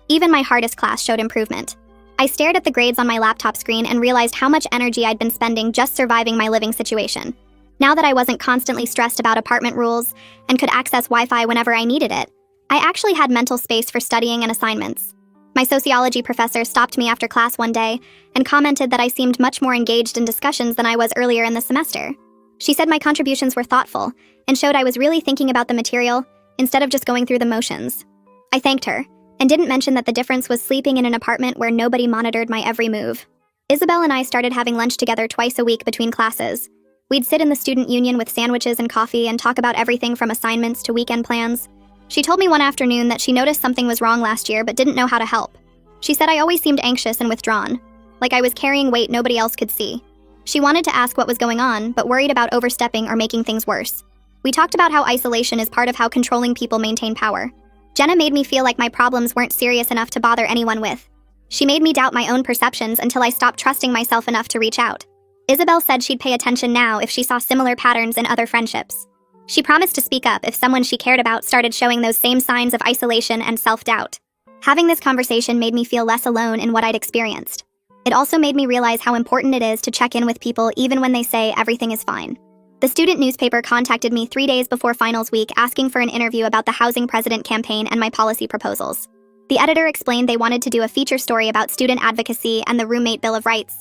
Even my hardest class showed improvement. I stared at the grades on my laptop screen and realized how much energy I'd been spending just surviving my living situation. Now that I wasn't constantly stressed about apartment rules and could access Wi-Fi whenever I needed it, I actually had mental space for studying and assignments. My sociology professor stopped me after class one day and commented that I seemed much more engaged in discussions than I was earlier in the semester. She said my contributions were thoughtful and showed I was really thinking about the material instead of just going through the motions. I thanked her and didn't mention that the difference was sleeping in an apartment where nobody monitored my every move. Isabel and I started having lunch together twice a week between classes. We'd sit in the student union with sandwiches and coffee and talk about everything from assignments to weekend plans. She told me one afternoon that she noticed something was wrong last year but didn't know how to help. She said I always seemed anxious and withdrawn, like I was carrying weight nobody else could see. She wanted to ask what was going on, but worried about overstepping or making things worse. We talked about how isolation is part of how controlling people maintain power. Jenna made me feel like my problems weren't serious enough to bother anyone with. She made me doubt my own perceptions until I stopped trusting myself enough to reach out. Isabel said she'd pay attention now if she saw similar patterns in other friendships. She promised to speak up if someone she cared about started showing those same signs of isolation and self-doubt. Having this conversation made me feel less alone in what I'd experienced. It also made me realize how important it is to check in with people even when they say everything is fine. The student newspaper contacted me 3 days before finals week asking for an interview about the Housing President campaign and my policy proposals. The editor explained they wanted to do a feature story about student advocacy and the Roommate Bill of Rights.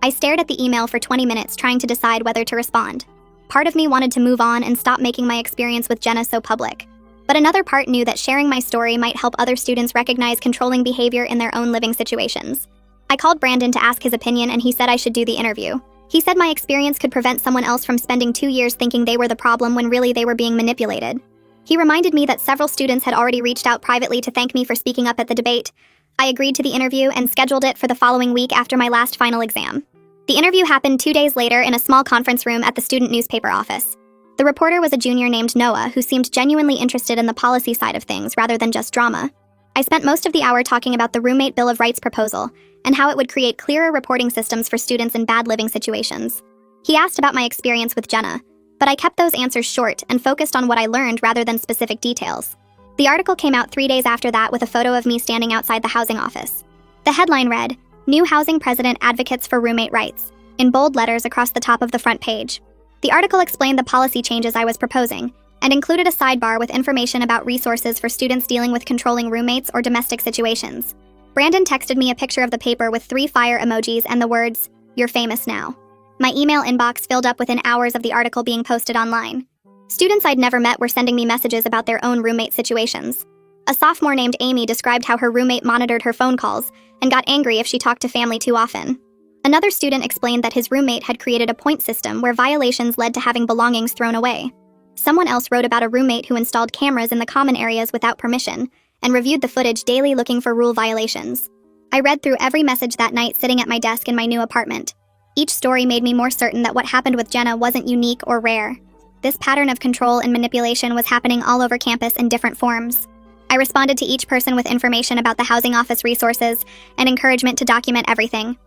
I stared at the email for 20 minutes trying to decide whether to respond. Part of me wanted to move on and stop making my experience with Jenna so public. But another part knew that sharing my story might help other students recognize controlling behavior in their own living situations. I called Brandon to ask his opinion and he said I should do the interview. He said my experience could prevent someone else from spending 2 years thinking they were the problem when really they were being manipulated. He reminded me that several students had already reached out privately to thank me for speaking up at the debate. I agreed to the interview and scheduled it for the following week after my last final exam. The interview happened 2 days later in a small conference room at the student newspaper office. The reporter was a junior named Noah who seemed genuinely interested in the policy side of things rather than just drama. I spent most of the hour talking about the Roommate Bill of Rights proposal and how it would create clearer reporting systems for students in bad living situations. He asked about my experience with Jenna, but I kept those answers short and focused on what I learned rather than specific details. The article came out 3 days after that with a photo of me standing outside the housing office. The headline read, "New Housing President Advocates for Roommate Rights," in bold letters across the top of the front page. The article explained the policy changes I was proposing and included a sidebar with information about resources for students dealing with controlling roommates or domestic situations. Brandon texted me a picture of the paper with 3 fire emojis and the words, "You're famous now." My email inbox filled up within hours of the article being posted online. Students I'd never met were sending me messages about their own roommate situations. A sophomore named Amy described how her roommate monitored her phone calls and got angry if she talked to family too often. Another student explained that his roommate had created a point system where violations led to having belongings thrown away. Someone else wrote about a roommate who installed cameras in the common areas without permission and reviewed the footage daily looking for rule violations. I read through every message that night sitting at my desk in my new apartment. Each story made me more certain that what happened with Jenna wasn't unique or rare. This pattern of control and manipulation was happening all over campus in different forms. I responded to each person with information about the housing office resources and encouragement to document everything.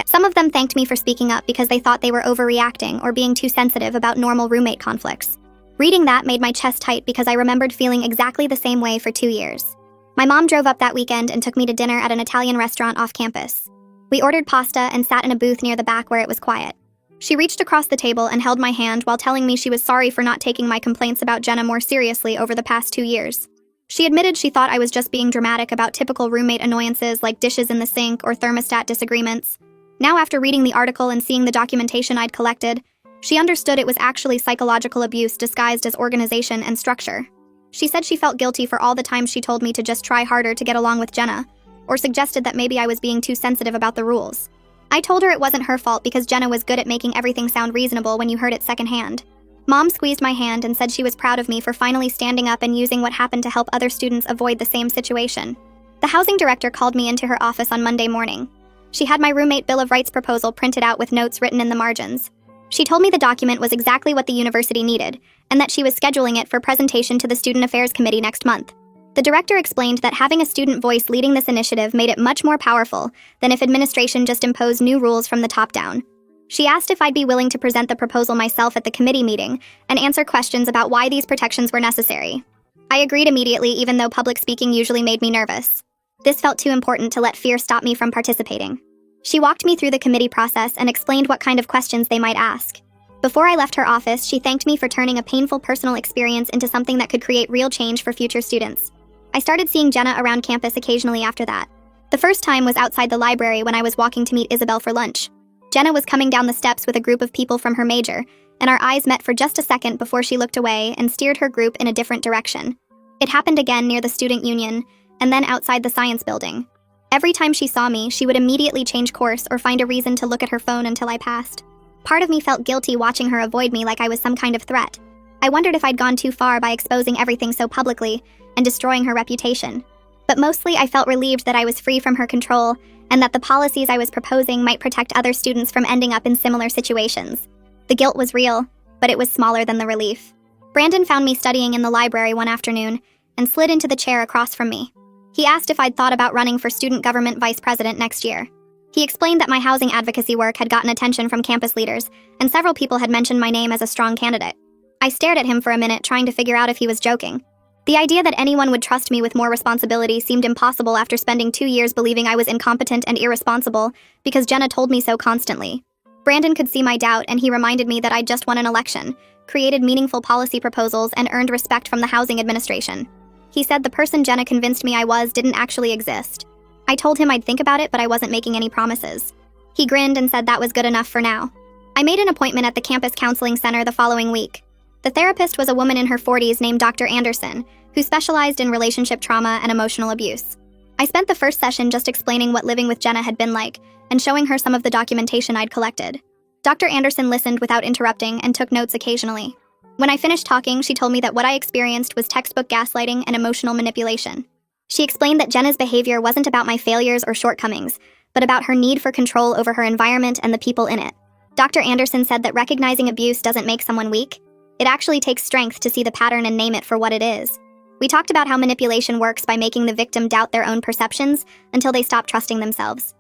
Some of them thanked me for speaking up because they thought they were overreacting or being too sensitive about normal roommate conflicts. Reading that made my chest tight because I remembered feeling exactly the same way for 2 years. My mom drove up that weekend and took me to dinner at an Italian restaurant off campus. We ordered pasta and sat in a booth near the back where it was quiet. She reached across the table and held my hand while telling me she was sorry for not taking my complaints about Jenna more seriously over the past 2 years. She admitted she thought I was just being dramatic about typical roommate annoyances like dishes in the sink or thermostat disagreements. Now, after reading the article and seeing the documentation I'd collected, she understood it was actually psychological abuse disguised as organization and structure. She said she felt guilty for all the times she told me to just try harder to get along with Jenna, or suggested that maybe I was being too sensitive about the rules. I told her it wasn't her fault because Jenna was good at making everything sound reasonable when you heard it secondhand. Mom squeezed my hand and said she was proud of me for finally standing up and using what happened to help other students avoid the same situation. The housing director called me into her office on Monday morning. She had my Roommate Bill of Rights proposal printed out with notes written in the margins. She told me the document was exactly what the university needed, and that she was scheduling it for presentation to the Student Affairs Committee next month. The director explained that having a student voice leading this initiative made it much more powerful than if administration just imposed new rules from the top down. She asked if I'd be willing to present the proposal myself at the committee meeting and answer questions about why these protections were necessary. I agreed immediately, even though public speaking usually made me nervous. This felt too important to let fear stop me from participating. She walked me through the committee process and explained what kind of questions they might ask. Before I left her office, she thanked me for turning a painful personal experience into something that could create real change for future students. I started seeing Jenna around campus occasionally after that. The first time was outside the library when I was walking to meet Isabel for lunch. Jenna was coming down the steps with a group of people from her major, and our eyes met for just a second before she looked away and steered her group in a different direction. It happened again near the student union, and then outside the science building. Every time she saw me, she would immediately change course or find a reason to look at her phone until I passed. Part of me felt guilty watching her avoid me like I was some kind of threat. I wondered if I'd gone too far by exposing everything so publicly and destroying her reputation. But mostly I felt relieved that I was free from her control and that the policies I was proposing might protect other students from ending up in similar situations. The guilt was real, but it was smaller than the relief. Brandon found me studying in the library one afternoon and slid into the chair across from me. He asked if I'd thought about running for student government vice president next year. He explained that my housing advocacy work had gotten attention from campus leaders, and several people had mentioned my name as a strong candidate. I stared at him for a minute, trying to figure out if he was joking. The idea that anyone would trust me with more responsibility seemed impossible after spending 2 years believing I was incompetent and irresponsible, because Jenna told me so constantly. Brandon could see my doubt, and he reminded me that I'd just won an election, created meaningful policy proposals, and earned respect from the housing administration. He said the person Jenna convinced me I was didn't actually exist. I told him I'd think about it, but I wasn't making any promises. He grinned and said that was good enough for now. I made an appointment at the campus counseling center the following week. The therapist was a woman in her 40s named Dr. Anderson, who specialized in relationship trauma and emotional abuse. I spent the first session just explaining what living with Jenna had been like and showing her some of the documentation I'd collected. Dr. Anderson listened without interrupting and took notes occasionally. When I finished talking, she told me that what I experienced was textbook gaslighting and emotional manipulation. She explained that Jenna's behavior wasn't about my failures or shortcomings, but about her need for control over her environment and the people in it. Dr. Anderson said that recognizing abuse doesn't make someone weak. It actually takes strength to see the pattern and name it for what it is. We talked about how manipulation works by making the victim doubt their own perceptions until they stop trusting themselves.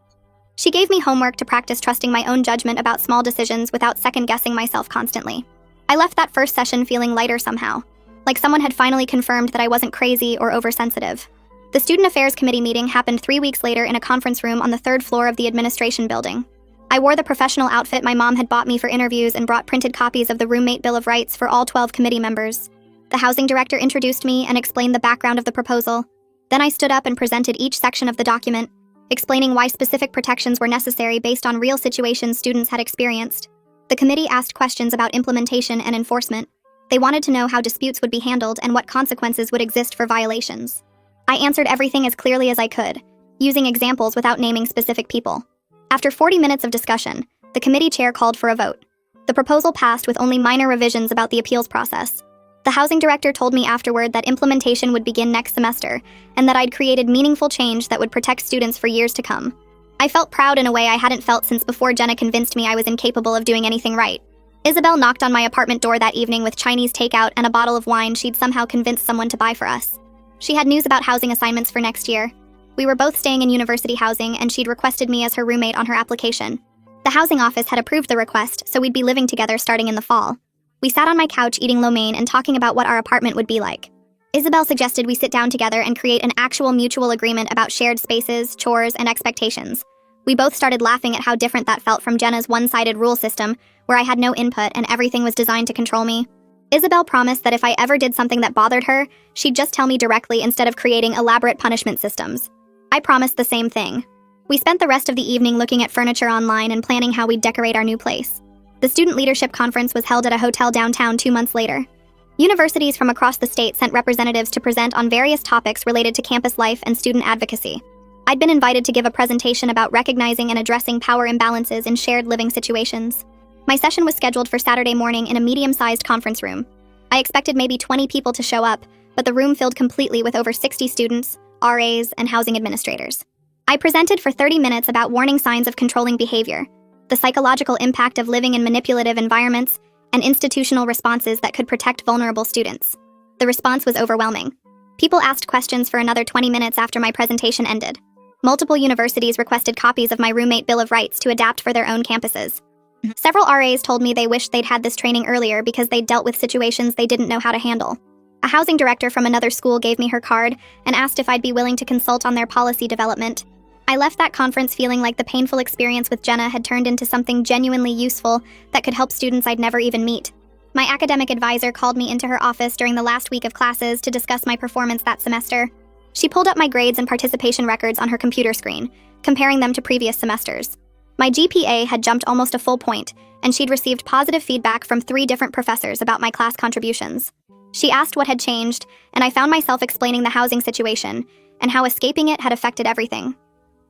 She gave me homework to practice trusting my own judgment about small decisions without second-guessing myself constantly. I left that first session feeling lighter somehow, like someone had finally confirmed that I wasn't crazy or oversensitive. The Student Affairs Committee meeting happened 3 weeks later in a conference room on the 3rd floor of the administration building. I wore the professional outfit my mom had bought me for interviews and brought printed copies of the Roommate Bill of Rights for all 12 committee members. The housing director introduced me and explained the background of the proposal. Then I stood up and presented each section of the document, explaining why specific protections were necessary based on real situations students had experienced. The committee asked questions about implementation and enforcement. They wanted to know how disputes would be handled and what consequences would exist for violations. I answered everything as clearly as I could, using examples without naming specific people. After 40 minutes of discussion, the committee chair called for a vote. The proposal passed with only minor revisions about the appeals process. The housing director told me afterward that implementation would begin next semester, and that I'd created meaningful change that would protect students for years to come. I felt proud in a way I hadn't felt since before Jenna convinced me I was incapable of doing anything right. Isabel knocked on my apartment door that evening with Chinese takeout and a bottle of wine she'd somehow convinced someone to buy for us. She had news about housing assignments for next year. We were both staying in university housing, and she'd requested me as her roommate on her application. The housing office had approved the request, so we'd be living together starting in the fall. We sat on my couch eating lo mein and talking about what our apartment would be like. Isabel suggested we sit down together and create an actual mutual agreement about shared spaces, chores, and expectations. We both started laughing at how different that felt from Jenna's one-sided rule system, where I had no input and everything was designed to control me. Isabel promised that if I ever did something that bothered her, she'd just tell me directly instead of creating elaborate punishment systems. I promised the same thing. We spent the rest of the evening looking at furniture online and planning how we'd decorate our new place. The student leadership conference was held at a hotel downtown 2 months later. Universities from across the state sent representatives to present on various topics related to campus life and student advocacy. I'd been invited to give a presentation about recognizing and addressing power imbalances in shared living situations. My session was scheduled for Saturday morning in a medium-sized conference room. I expected maybe 20 people to show up, but the room filled completely with over 60 students, RAs, and housing administrators. I presented for 30 minutes about warning signs of controlling behavior, the psychological impact of living in manipulative environments, and institutional responses that could protect vulnerable students. The response was overwhelming. People asked questions for another 20 minutes after my presentation ended. Multiple universities requested copies of my Roommate Bill of Rights to adapt for their own campuses. Several RAs told me they wished they'd had this training earlier because they'd dealt with situations they didn't know how to handle. A housing director from another school gave me her card and asked if I'd be willing to consult on their policy development. I left that conference feeling like the painful experience with Jenna had turned into something genuinely useful that could help students I'd never even meet. My academic advisor called me into her office during the last week of classes to discuss my performance that semester. She pulled up my grades and participation records on her computer screen, comparing them to previous semesters. My GPA had jumped almost a full point, and she'd received positive feedback from 3 different professors about my class contributions. She asked what had changed, and I found myself explaining the housing situation and how escaping it had affected everything.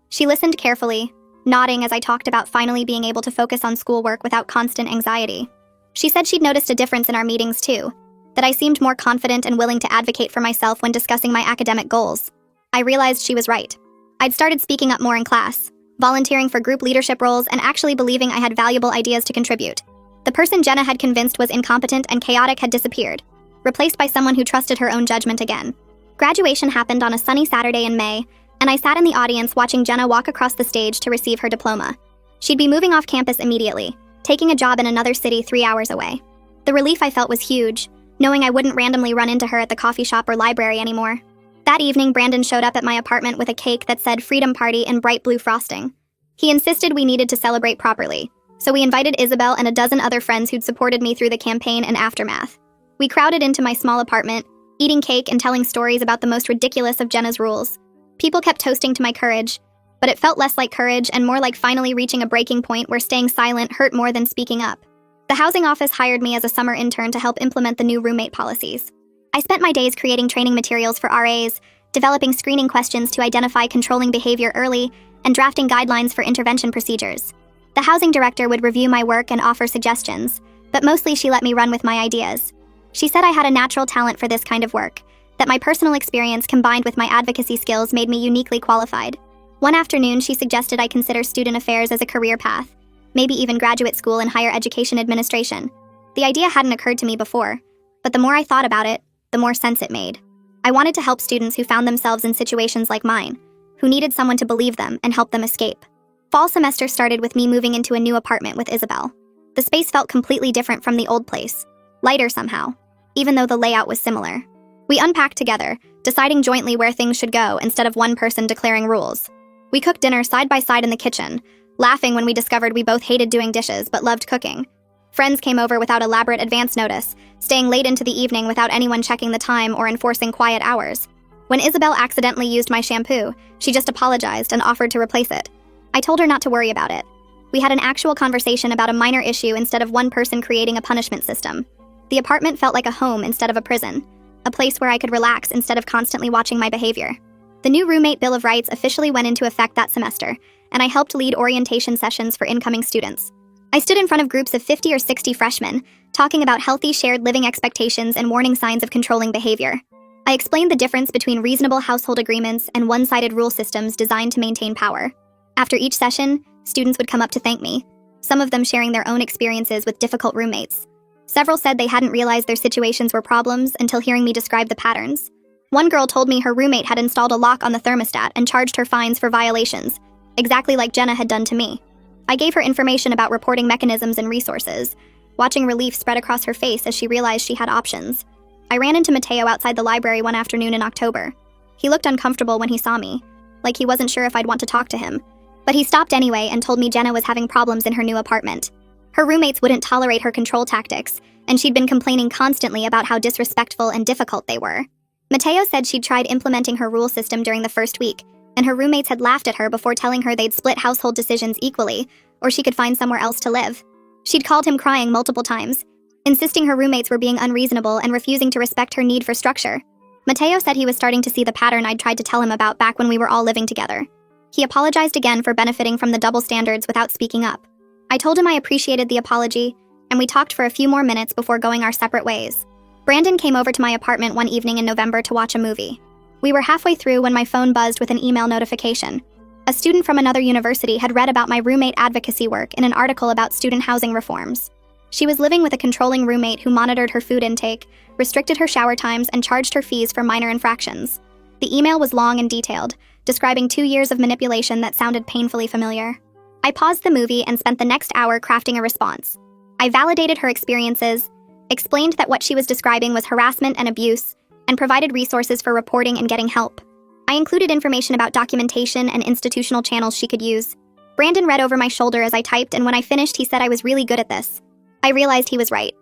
She listened carefully, nodding as I talked about finally being able to focus on schoolwork without constant anxiety. She said she'd noticed a difference in our meetings too, that I seemed more confident and willing to advocate for myself when discussing my academic goals. I realized she was right. I'd started speaking up more in class, volunteering for group leadership roles, and actually believing I had valuable ideas to contribute. The person Jenna had convinced was incompetent and chaotic had disappeared, replaced by someone who trusted her own judgment again. Graduation happened on a sunny Saturday in May, and I sat in the audience watching Jenna walk across the stage to receive her diploma. She'd be moving off campus immediately, taking a job in another city 3 hours away. The relief I felt was huge, knowing I wouldn't randomly run into her at the coffee shop or library anymore. That evening, Brandon showed up at my apartment with a cake that said Freedom Party in bright blue frosting. He insisted we needed to celebrate properly, so we invited Isabel and a dozen other friends who'd supported me through the campaign and aftermath. We crowded into my small apartment, eating cake and telling stories about the most ridiculous of Jenna's rules. People kept toasting to my courage, but it felt less like courage and more like finally reaching a breaking point where staying silent hurt more than speaking up. The housing office hired me as a summer intern to help implement the new roommate policies. I spent my days creating training materials for RAs, developing screening questions to identify controlling behavior early, and drafting guidelines for intervention procedures. The housing director would review my work and offer suggestions, but mostly she let me run with my ideas. She said I had a natural talent for this kind of work, that my personal experience combined with my advocacy skills made me uniquely qualified. One afternoon, she suggested I consider student affairs as a career path, maybe even graduate school in higher education administration. The idea hadn't occurred to me before, but the more I thought about it, the more sense it made. I wanted to help students who found themselves in situations like mine, who needed someone to believe them and help them escape. Fall semester started with me moving into a new apartment with Isabel. The space felt completely different from the old place, lighter somehow, even though the layout was similar. We unpacked together, deciding jointly where things should go instead of one person declaring rules. We cooked dinner side by side in the kitchen, laughing when we discovered we both hated doing dishes but loved cooking. Friends came over without elaborate advance notice, staying late into the evening without anyone checking the time or enforcing quiet hours. When Isabel accidentally used my shampoo, she just apologized and offered to replace it. I told her not to worry about it. We had an actual conversation about a minor issue instead of one person creating a punishment system. The apartment felt like a home instead of a prison, a place where I could relax instead of constantly watching my behavior. The new Roommate Bill of Rights officially went into effect that semester, and I helped lead orientation sessions for incoming students. I stood in front of groups of 50 or 60 freshmen, talking about healthy shared living expectations and warning signs of controlling behavior. I explained the difference between reasonable household agreements and one-sided rule systems designed to maintain power. After each session, students would come up to thank me, some of them sharing their own experiences with difficult roommates. Several said they hadn't realized their situations were problems until hearing me describe the patterns. One girl told me her roommate had installed a lock on the thermostat and charged her fines for violations, exactly like Jenna had done to me. I gave her information about reporting mechanisms and resources, watching relief spread across her face as she realized she had options. I ran into Mateo outside the library one afternoon in October. He looked uncomfortable when he saw me, like he wasn't sure if I'd want to talk to him. But he stopped anyway and told me Jenna was having problems in her new apartment. Her roommates wouldn't tolerate her control tactics, and she'd been complaining constantly about how disrespectful and difficult they were. Mateo said she'd tried implementing her rule system during the first week, and her roommates had laughed at her before telling her they'd split household decisions equally, or she could find somewhere else to live. She'd called him crying multiple times, insisting her roommates were being unreasonable and refusing to respect her need for structure. Mateo said he was starting to see the pattern I'd tried to tell him about back when we were all living together. He apologized again for benefiting from the double standards without speaking up. I told him I appreciated the apology, and we talked for a few more minutes before going our separate ways. Brandon came over to my apartment one evening in November to watch a movie. We were halfway through when my phone buzzed with an email notification. A student from another university had read about my roommate advocacy work in an article about student housing reforms. She was living with a controlling roommate who monitored her food intake, restricted her shower times, and charged her fees for minor infractions. The email was long and detailed, describing 2 years of manipulation that sounded painfully familiar. I paused the movie and spent the next hour crafting a response. I validated her experiences, explained that what she was describing was harassment and abuse, and provided resources for reporting and getting help. I included information about documentation and institutional channels she could use. Brandon read over my shoulder as I typed, and when I finished, he said I was really good at this. I realized he was right.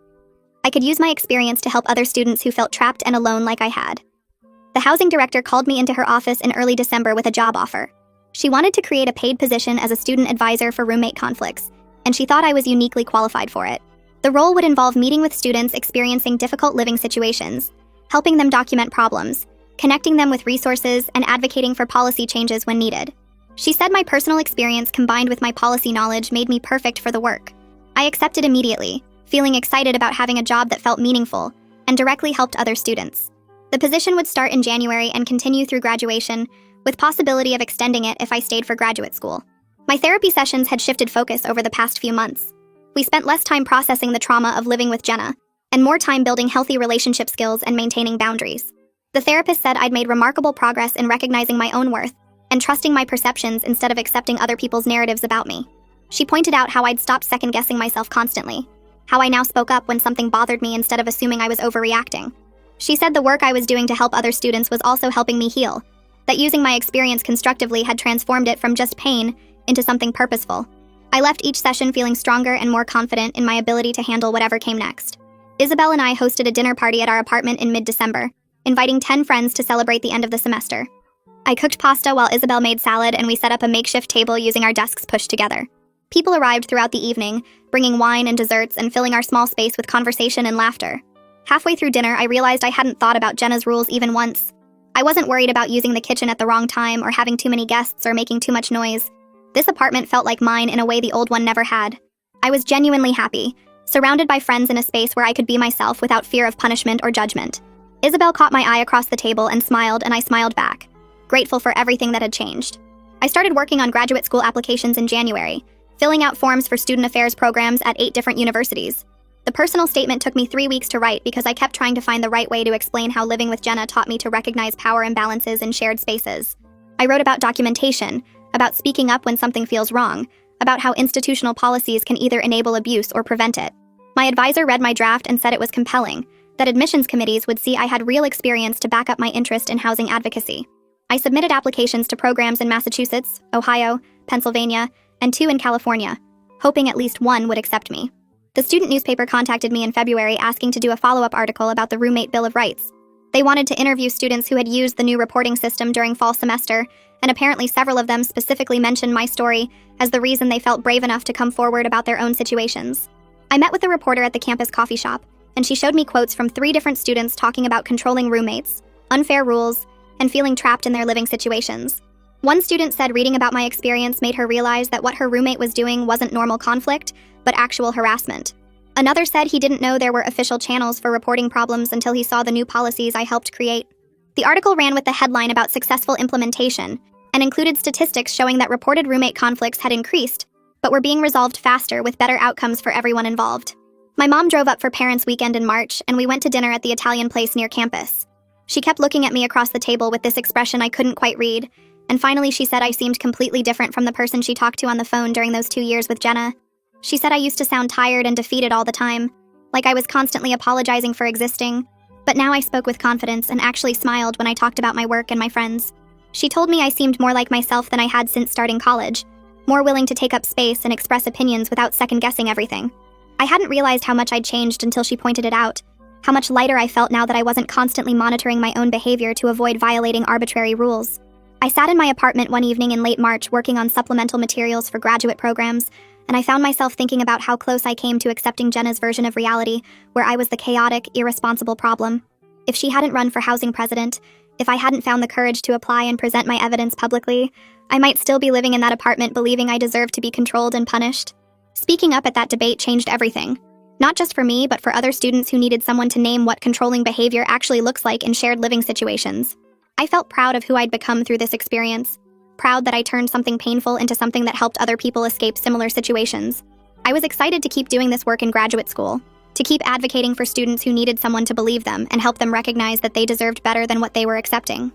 I could use my experience to help other students who felt trapped and alone like I had. The housing director called me into her office in early December with a job offer. She wanted to create a paid position as a student advisor for roommate conflicts, and she thought I was uniquely qualified for it. The role would involve meeting with students experiencing difficult living situations, helping them document problems, connecting them with resources, and advocating for policy changes when needed. She said my personal experience combined with my policy knowledge made me perfect for the work. I accepted immediately, feeling excited about having a job that felt meaningful and directly helped other students. The position would start in January and continue through graduation, with possibility of extending it if I stayed for graduate school. My therapy sessions had shifted focus over the past few months. We spent less time processing the trauma of living with Jenna, and more time building healthy relationship skills and maintaining boundaries. The therapist said I'd made remarkable progress in recognizing my own worth and trusting my perceptions instead of accepting other people's narratives about me. She pointed out how I'd stopped second-guessing myself constantly, how I now spoke up when something bothered me instead of assuming I was overreacting. She said the work I was doing to help other students was also helping me heal, that using my experience constructively had transformed it from just pain into something purposeful. I left each session feeling stronger and more confident in my ability to handle whatever came next. Isabel and I hosted a dinner party at our apartment in mid-December, inviting 10 friends to celebrate the end of the semester. I cooked pasta while Isabel made salad, and we set up a makeshift table using our desks pushed together. People arrived throughout the evening, bringing wine and desserts and filling our small space with conversation and laughter. Halfway through dinner, I realized I hadn't thought about Jenna's rules even once. I wasn't worried about using the kitchen at the wrong time or having too many guests or making too much noise. This apartment felt like mine in a way the old one never had. I was genuinely happy, surrounded by friends in a space where I could be myself without fear of punishment or judgment. Isabel caught my eye across the table and I smiled back, grateful for everything that had changed. I started working on graduate school applications in January, filling out forms for student affairs programs at 8 different universities. The personal statement took me 3 weeks to write because I kept trying to find the right way to explain how living with Jenna taught me to recognize power imbalances in shared spaces. I wrote about documentation, about speaking up when something feels wrong, about how institutional policies can either enable abuse or prevent it. My advisor read my draft and said it was compelling, that admissions committees would see I had real experience to back up my interest in housing advocacy. I submitted applications to programs in Massachusetts, Ohio, Pennsylvania, and 2 in California, hoping at least one would accept me. The student newspaper contacted me in February asking to do a follow-up article about the Roommate Bill of Rights. They wanted to interview students who had used the new reporting system during fall semester, and apparently several of them specifically mentioned my story as the reason they felt brave enough to come forward about their own situations. I met with the reporter at the campus coffee shop, and she showed me quotes from 3 different students talking about controlling roommates, unfair rules, and feeling trapped in their living situations. One student said reading about my experience made her realize that what her roommate was doing wasn't normal conflict, but actual harassment. Another said he didn't know there were official channels for reporting problems until he saw the new policies I helped create. The article ran with the headline about successful implementation and included statistics showing that reported roommate conflicts had increased, but were being resolved faster with better outcomes for everyone involved. My mom drove up for Parents' Weekend in March, and we went to dinner at the Italian place near campus. She kept looking at me across the table with this expression I couldn't quite read, and finally she said I seemed completely different from the person she talked to on the phone during those 2 years with Jenna. She said I used to sound tired and defeated all the time, like I was constantly apologizing for existing, but now I spoke with confidence and actually smiled when I talked about my work and my friends. She told me I seemed more like myself than I had since starting college, more willing to take up space and express opinions without second-guessing everything. I hadn't realized how much I'd changed until she pointed it out, how much lighter I felt now that I wasn't constantly monitoring my own behavior to avoid violating arbitrary rules. I sat in my apartment one evening in late March working on supplemental materials for graduate programs, and I found myself thinking about how close I came to accepting Jenna's version of reality, where I was the chaotic, irresponsible problem. If she hadn't run for housing president, if I hadn't found the courage to apply and present my evidence publicly, I might still be living in that apartment believing I deserved to be controlled and punished. Speaking up at that debate changed everything. Not just for me, but for other students who needed someone to name what controlling behavior actually looks like in shared living situations. I felt proud of who I'd become through this experience. Proud that I turned something painful into something that helped other people escape similar situations. I was excited to keep doing this work in graduate school, to keep advocating for students who needed someone to believe them and help them recognize that they deserved better than what they were accepting.